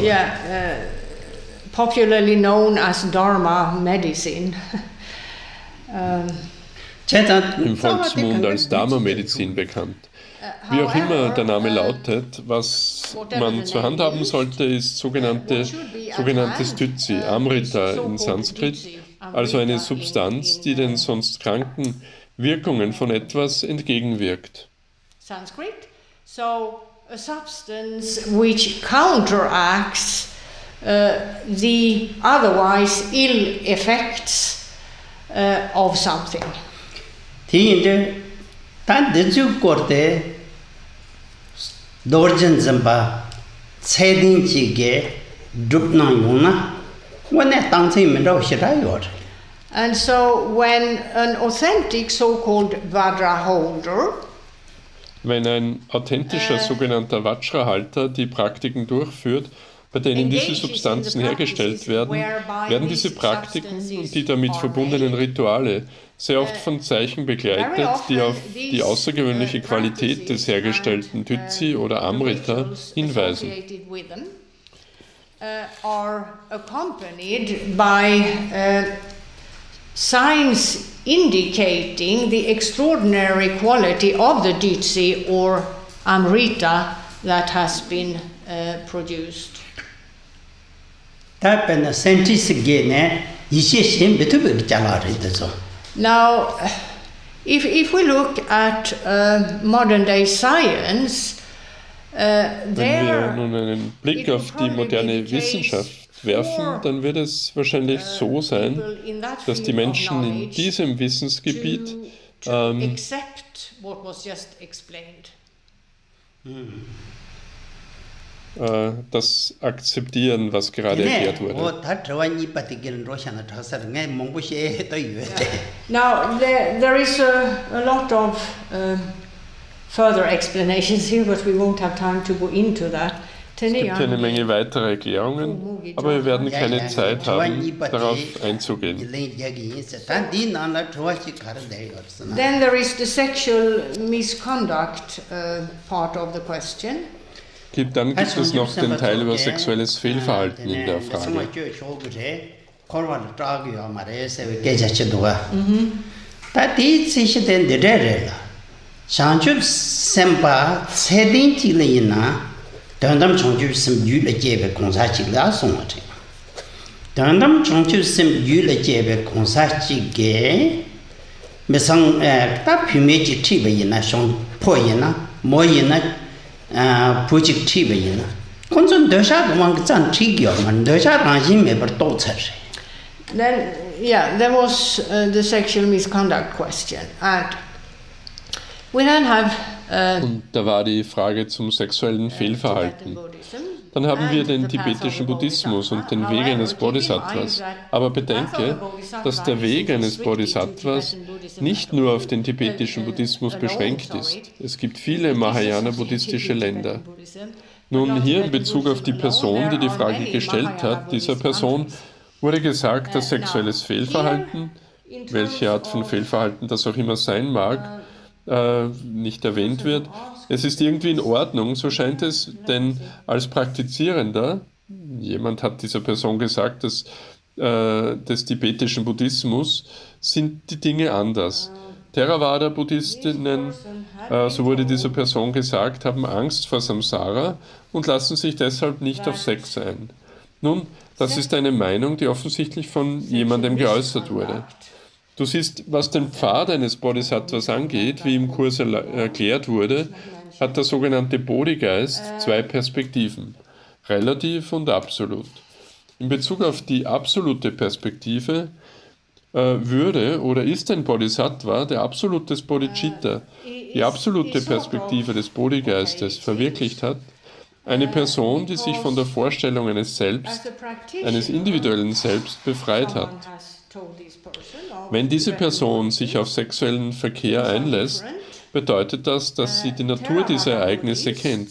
Yeah, popularly known as Dharma medicine. Im Volksmund als Dharma-Medizin bekannt. Wie auch immer der Name lautet, was man zur Hand haben sollte, ist sogenanntes Tytsi, Amrita in Sanskrit, also eine Substanz, die den sonst kranken Wirkungen von etwas entgegenwirkt. Sanskrit, so a substance which counteracts the otherwise ill effects of something. Tan deju korte dorjen zamba cedin chige dupna yona wane tangse mendo shirayor. And so when an authentic so-called Vajra holder, wenn ein authentischer sogenannter Vajra-Halter die Praktiken durchführt, bei denen diese Substanzen hergestellt werden, werden diese Praktiken und die damit verbundenen Rituale sehr oft von Zeichen begleitet, die auf die außergewöhnliche Qualität des hergestellten Tytsi oder Amrita hinweisen. Are accompanied by signs indicating the extraordinary quality of the Tytsi or Amrita that has been produced. Now, if we look at modern day science, wenn wir nun einen Blick auf die moderne Wissenschaft werfen, dann wird es wahrscheinlich so sein, dass die Menschen in diesem Wissensgebiet das akzeptieren, was gerade erklärt wurde. Now, there is a lot of further explanations here, but we won't have time to go into that. Es gibt eine Menge weitere Erklärungen, aber wir werden keine Zeit haben, darauf einzugehen. Then there is the sexual misconduct part of the question. Dann gibt es noch den Teil über sexuelles Fehlverhalten in der Frage. 다 대치시 된 데레라 상주 sempa 세딘 찔이나 단담 정주 심 유를 제베 공사지라 송어지 단담 정주 심 유를 제베 공사지게 매상 다 비메지 티베이나 송 포이나 모이나 프로젝트 티베이나 건전 더샤 도망 짠 티기어만 더샤 당신메 버도차시 Then, there was the sexual misconduct question. And we then have Und da war die Frage zum sexuellen Fehlverhalten. Dann haben wir den tibetischen Buddhismus und den Weg eines Bodhisattvas. Aber bedenke, dass der Weg eines Bodhisattvas nicht nur auf den tibetischen Buddhismus beschränkt ist. Es gibt viele Mahayana-buddhistische Länder. Nun, hier in Bezug auf die Person, die die Frage gestellt hat, dieser Person wurde gesagt, dass sexuelles Fehlverhalten, welche Art von Fehlverhalten das auch immer sein mag, nicht erwähnt wird. Es ist irgendwie in Ordnung, so scheint es, denn als Praktizierender, jemand hat dieser Person gesagt, dass des tibetischen Buddhismus sind die Dinge anders. Theravada-Buddhistinnen, so wurde dieser Person gesagt, haben Angst vor Samsara und lassen sich deshalb nicht auf Sex ein. Nun, das ist eine Meinung, die offensichtlich von jemandem geäußert wurde. Du siehst, was den Pfad eines Bodhisattvas angeht, wie im Kurs erklärt wurde, hat der sogenannte Bodhigeist zwei Perspektiven, relativ und absolut. In Bezug auf die absolute Perspektive würde oder ist ein Bodhisattva der Absolut des Bodhicitta, die absolute Perspektive des Bodhigeistes verwirklicht hat, eine Person, die sich von der Vorstellung eines Selbst, eines individuellen Selbst befreit hat. Wenn diese Person sich auf sexuellen Verkehr einlässt, bedeutet das, dass sie die Natur dieser Ereignisse kennt,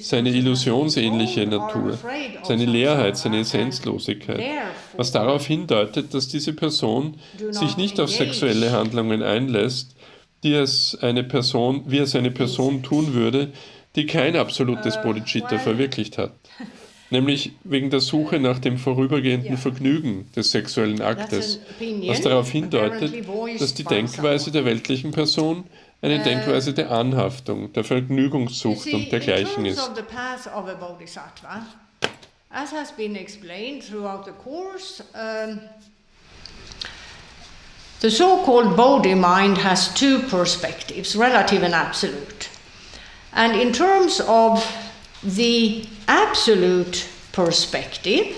seine illusionsähnliche Natur, seine Leerheit, seine Essenzlosigkeit, was darauf hindeutet, dass diese Person sich nicht auf sexuelle Handlungen einlässt, wie es eine Person tun würde, die kein absolutes Bodhicitta verwirklicht hat, nämlich wegen der Suche nach dem vorübergehenden Vergnügen des sexuellen Aktes, was darauf hindeutet, dass die Denkweise der weltlichen Person eine Denkweise der Anhaftung, der Vergnügungssucht und dergleichen ist. As has been explained throughout the course, the so-called Bodhi mind has two perspectives, relative and absolute. And in terms of the absolute perspective,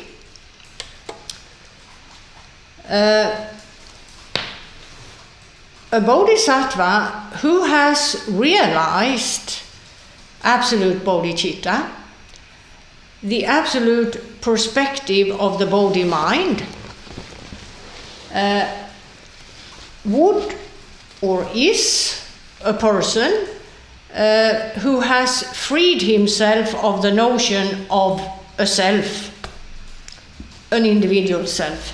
a bodhisattva who has realized absolute bodhicitta, the absolute perspective of the Bodhi mind, would or is a person who has freed himself of the notion of a self, an individual self.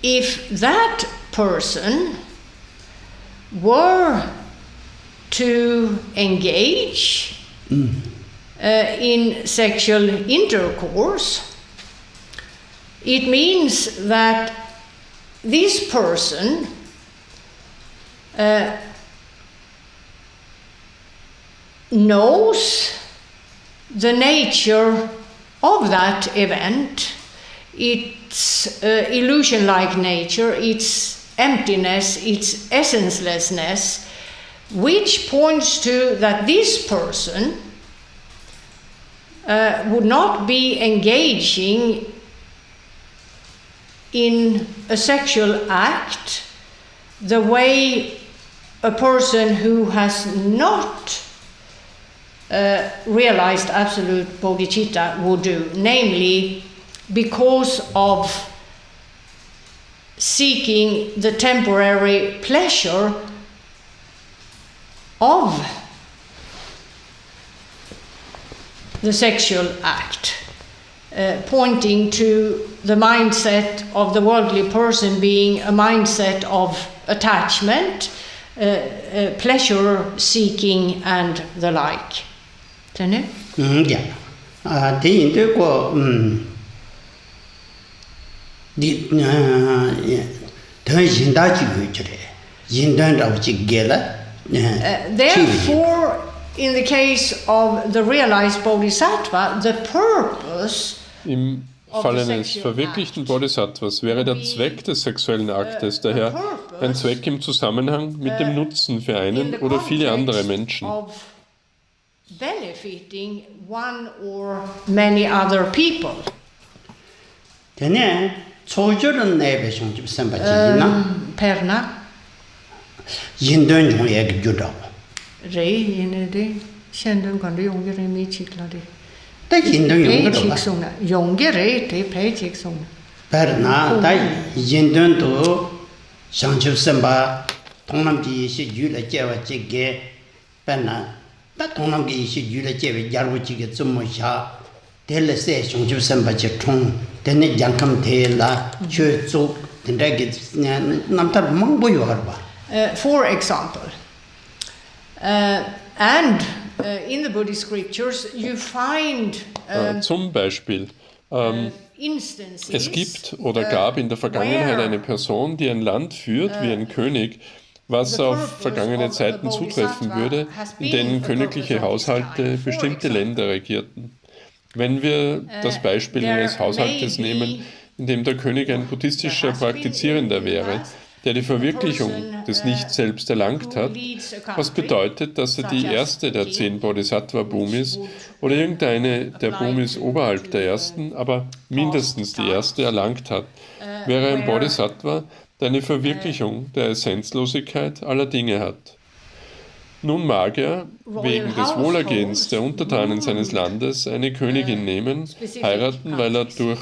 If that person were to engage in sexual intercourse, it means that this person knows the nature of that event, its illusion-like nature, its emptiness, its essencelessness, which points to that this person would not be engaging in a sexual act the way a person who has not realized absolute bodhicitta would do, namely because of seeking the temporary pleasure of the sexual act, pointing to the mindset of the worldly person being a mindset of attachment, pleasure seeking and the like. Tene? Yeah. di dön jinda ji yu jure yin dön ra ji gela Therefore, in the case of the realized Bodhisattva, the purpose Im Fall eines verwirklichten Bodhisattvas wäre der Zweck des sexuellen Aktes daher ein Zweck im Zusammenhang mit dem Nutzen für einen oder viele andere Menschen. of benefiting one or many other people. 되네 초절은 내배 성집 선바지나 Perna, 인던 중에 주다 rei in det. Kände kan du jonge rei chikla det. 다 인던 용거도 Chiksona. Jonge rei te pe chiksona. 베르나 다 인던도 성집 선바 동남지 시주를 제와 제게 베나 다 동남지 시주를 제와 야르고지게 좀모샤 델레세 성집 선바지 총 되네 장감 대라 최초 된다게 남타 망보요 하봐 For example, and in the Buddhist scriptures you find Zum Beispiel, instances es gibt oder gab in der Vergangenheit eine Person, die ein Land führt wie ein König, was auf vergangene Zeiten zutreffen würde, in denen königliche Haushalte bestimmte Länder regierten. Wenn wir das Beispiel eines Haushaltes nehmen, in dem der König ein buddhistischer Praktizierender wäre, der die Verwirklichung des Nicht selbst erlangt hat, was bedeutet, dass er die erste der 10 Bodhisattva-Bhumis oder irgendeine der Bhumis oberhalb der ersten, aber mindestens die erste erlangt hat, wäre ein Bodhisattva, der eine Verwirklichung der Essenzlosigkeit aller Dinge hat. Nun mag er, wegen des Wohlergehens der Untertanen seines Landes, eine Königin nehmen, heiraten, weil er durch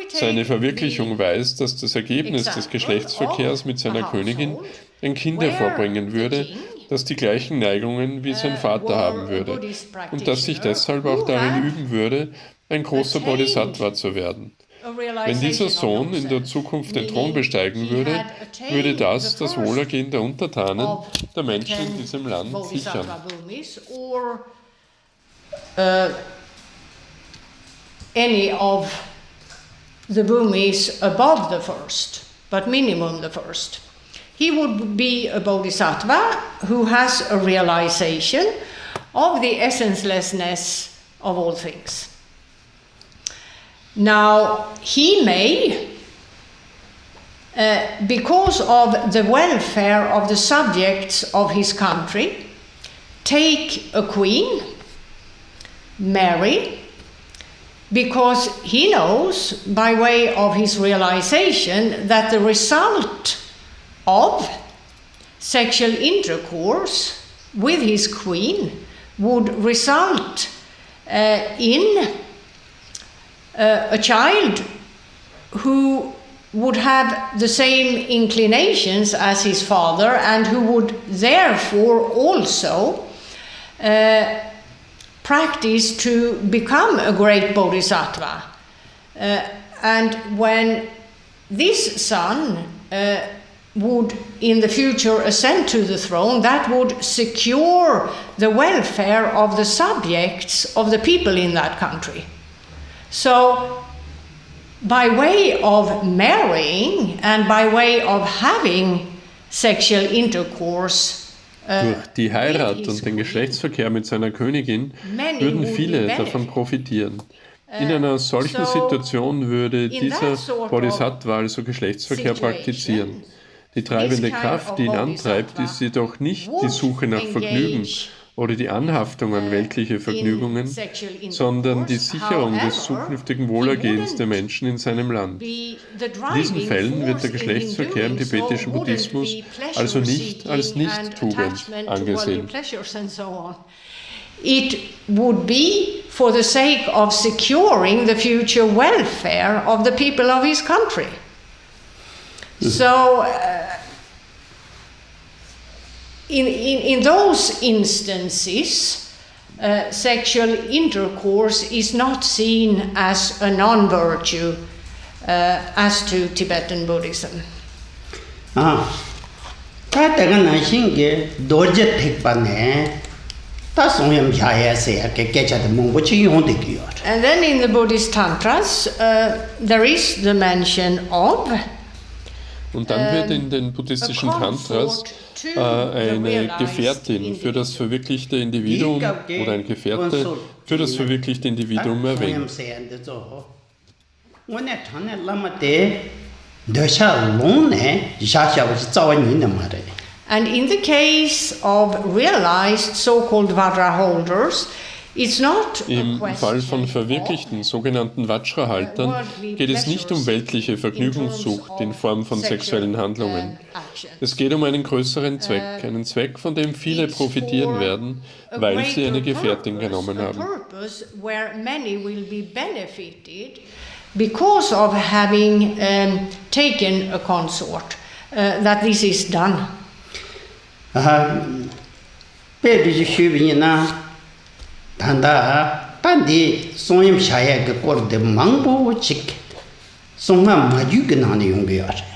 seine Verwirklichung weiß, dass das Ergebnis des Geschlechtsverkehrs mit seiner Königin ein Kind hervorbringen würde, das die gleichen Neigungen wie sein Vater haben würde und das sich deshalb auch darin üben würde, ein großer Bodhisattva zu werden. Wenn dieser Sohn in der Zukunft den Thron besteigen würde, würde das Wohlergehen der Untertanen, der Menschen in diesem Land sichern. Any of the bhumis above the first, but minimum the first. He would be a bodhisattva who has a realization of the essencelessness of all things. Now, he may, because of the welfare of the subjects of his country, take a queen, marry, because he knows, by way of his realization, that the result of sexual intercourse with his queen would result in a child who would have the same inclinations as his father and who would therefore also practice to become a great bodhisattva. And when this son would in the future ascend to the throne, that would secure the welfare of the subjects of the people in that country. So, by way of marrying and by way of having sexual intercourse, durch die Heirat und den Geschlechtsverkehr mit seiner Königin würden viele davon profitieren. In einer solchen Situation würde dieser Bodhisattva also Geschlechtsverkehr praktizieren. Die treibende Kraft, die ihn antreibt, ist jedoch nicht die Suche nach Vergnügen oder die Anhaftung an weltliche Vergnügungen, sondern die Sicherung des zukünftigen Wohlergehens der Menschen in seinem Land. In diesen Fällen wird der Geschlechtsverkehr im tibetischen Buddhismus also nicht als Nicht-Tugend angesehen. It would be for the sake of securing the future welfare of the people of his country. So, in those instances, sexual intercourse is not seen as a non-virtue as to Tibetan Buddhism. 다다가 나신게 도제 택반에 다 송염 샤야세 개개자도 몽부치 용되기요. And then in the Buddhist Tantras, there is the mention of Und dann wird in den buddhistischen Tantras eine Gefährtin für das verwirklichte Individuum oder ein Gefährte für das verwirklichte Individuum erwähnt. And in the case of realized so-called Vajra holders, it's not Im Fall von verwirklichten sogenannten Vajra-Haltern geht es nicht um weltliche Vergnügungssucht in Form von sexuellen Handlungen. Es geht um einen größeren Zweck, einen Zweck, von dem viele profitieren werden, weil sie eine Gefährtin genommen haben. Because of having taken a consort, that this is done. 단다 단디 소임 샤야 그 거르데 망보 직 송마 마주게 나네 용게야.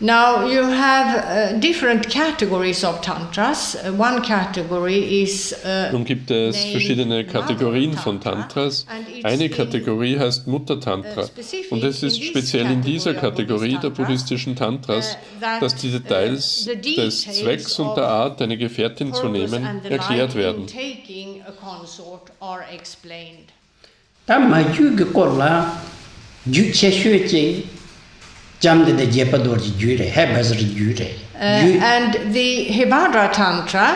Now you have different categories of tantras. One category is Nun gibt es verschiedene Kategorien von Tantras. Eine Kategorie heißt Mutter-Tantra. Und es ist speziell in dieser Kategorie der buddhistischen Tantras, dass die Details des Zwecks und der Art, eine Gefährtin zu nehmen, erklärt werden. Da majuge korla juche And the Hevajra Tantra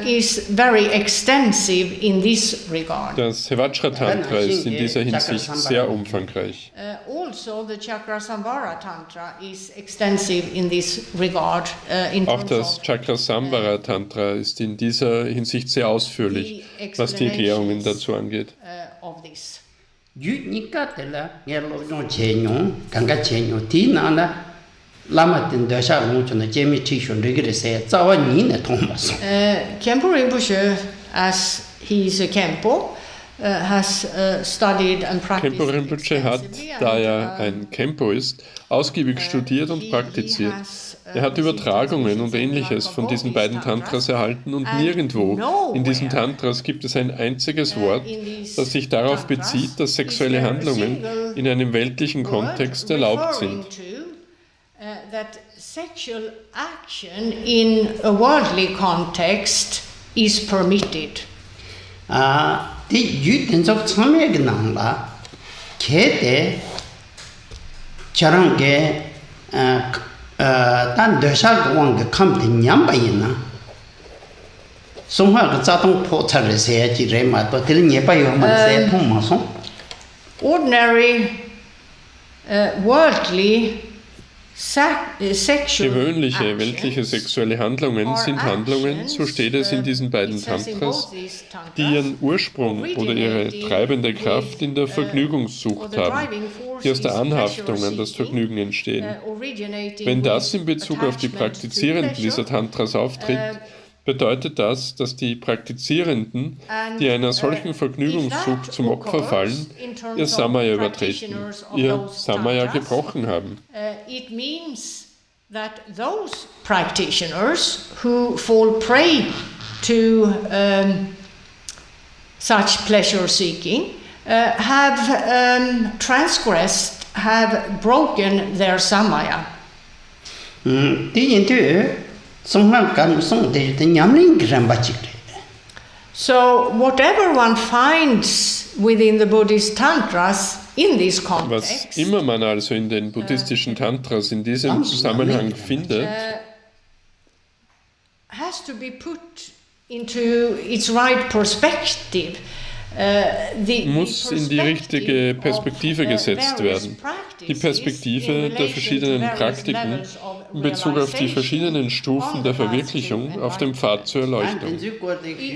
is very extensive in this regard. Das Hevajra Tantra ist in dieser Hinsicht sehr umfangreich. Also the Chakrasamvara Tantra is extensive in this regard. Auch das Chakrasamvara Tantra ist in dieser Hinsicht sehr ausführlich, was die Erklärungen dazu angeht. Nikatela ngerlo chenyo ganga chenyo tinana lamatin dasha longchona jemi tishon regrese zawa ni ne thomas Khenpo Rinpoche, as he is a Khenpo, has studied and practiced. Khenpo Rinpoche hat, da er ein Khenpo ist, ausgiebig studiert und praktiziert. Er hat Übertragungen und Ähnliches von diesen beiden Tantras erhalten und nirgendwo in diesen Tantras gibt es ein einziges Wort, das sich darauf bezieht, dass sexuelle Handlungen in einem weltlichen Kontext erlaubt sind. That sexual action in a worldly context is permitted. Die Juden so zusammen genommen kete charange dan dösha gwang kamte nyamba yina songha ga zatong po chare se ji re ma to til nyepa yo ma se thong ma song. Ordinary worldly sexual Gewöhnliche weltliche sexuelle Handlungen sind Handlungen, so steht es in diesen beiden Tantras, die ihren Ursprung oder ihre treibende Kraft in der Vergnügungssucht haben, die aus der Anhaftung an das Vergnügen entstehen. Wenn das in Bezug auf die Praktizierenden dieser Tantras auftritt, bedeutet das, dass die Praktizierenden, die einer solchen Vergnügungssucht zum Opfer fallen, ihr Samaya übertreten, ihr Samaya gebrochen haben. It means that those practitioners who fall prey to such pleasure seeking have transgressed, have broken their Samaya. So whatever one finds within the Buddhist Tantras in this context, was immer man also in den buddhistischen Tantras in diesem Zusammenhang findet, has to be put into its right perspective. Muss in die richtige Perspektive gesetzt werden. Die Perspektive der verschiedenen Praktiken in Bezug auf die verschiedenen Stufen der Verwirklichung auf dem Pfad zur Erleuchtung.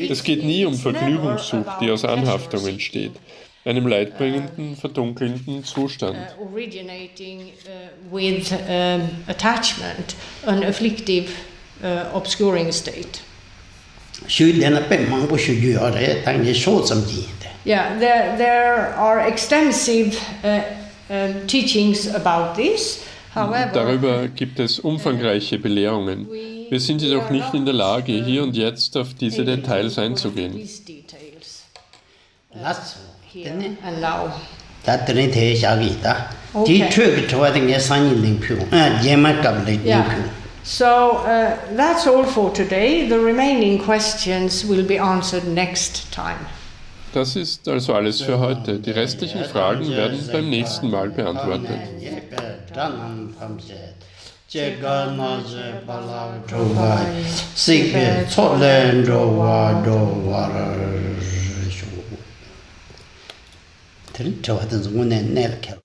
Es geht nie um Vergnügungssucht, die aus Anhaftung entsteht, einem leidbringenden, verdunkelnden Zustand. Originating with attachment, an afflictive, obscuring state. Yeah, there are extensive teachings about this. However, darüber gibt es umfangreiche Belehrungen. Wir sind jedoch nicht in der Lage, hier und jetzt auf diese Details einzugehen. Lass. And now. Da drin the shagi da. Okay. Di chue chwa de nge sani ling pyu. Jema kap le ling Yeah. pyu. So that's all for today. The remaining questions will be answered next time. Das ist also alles für heute. Die restlichen Fragen werden beim nächsten Mal beantwortet. Trin chwa de zung ne ne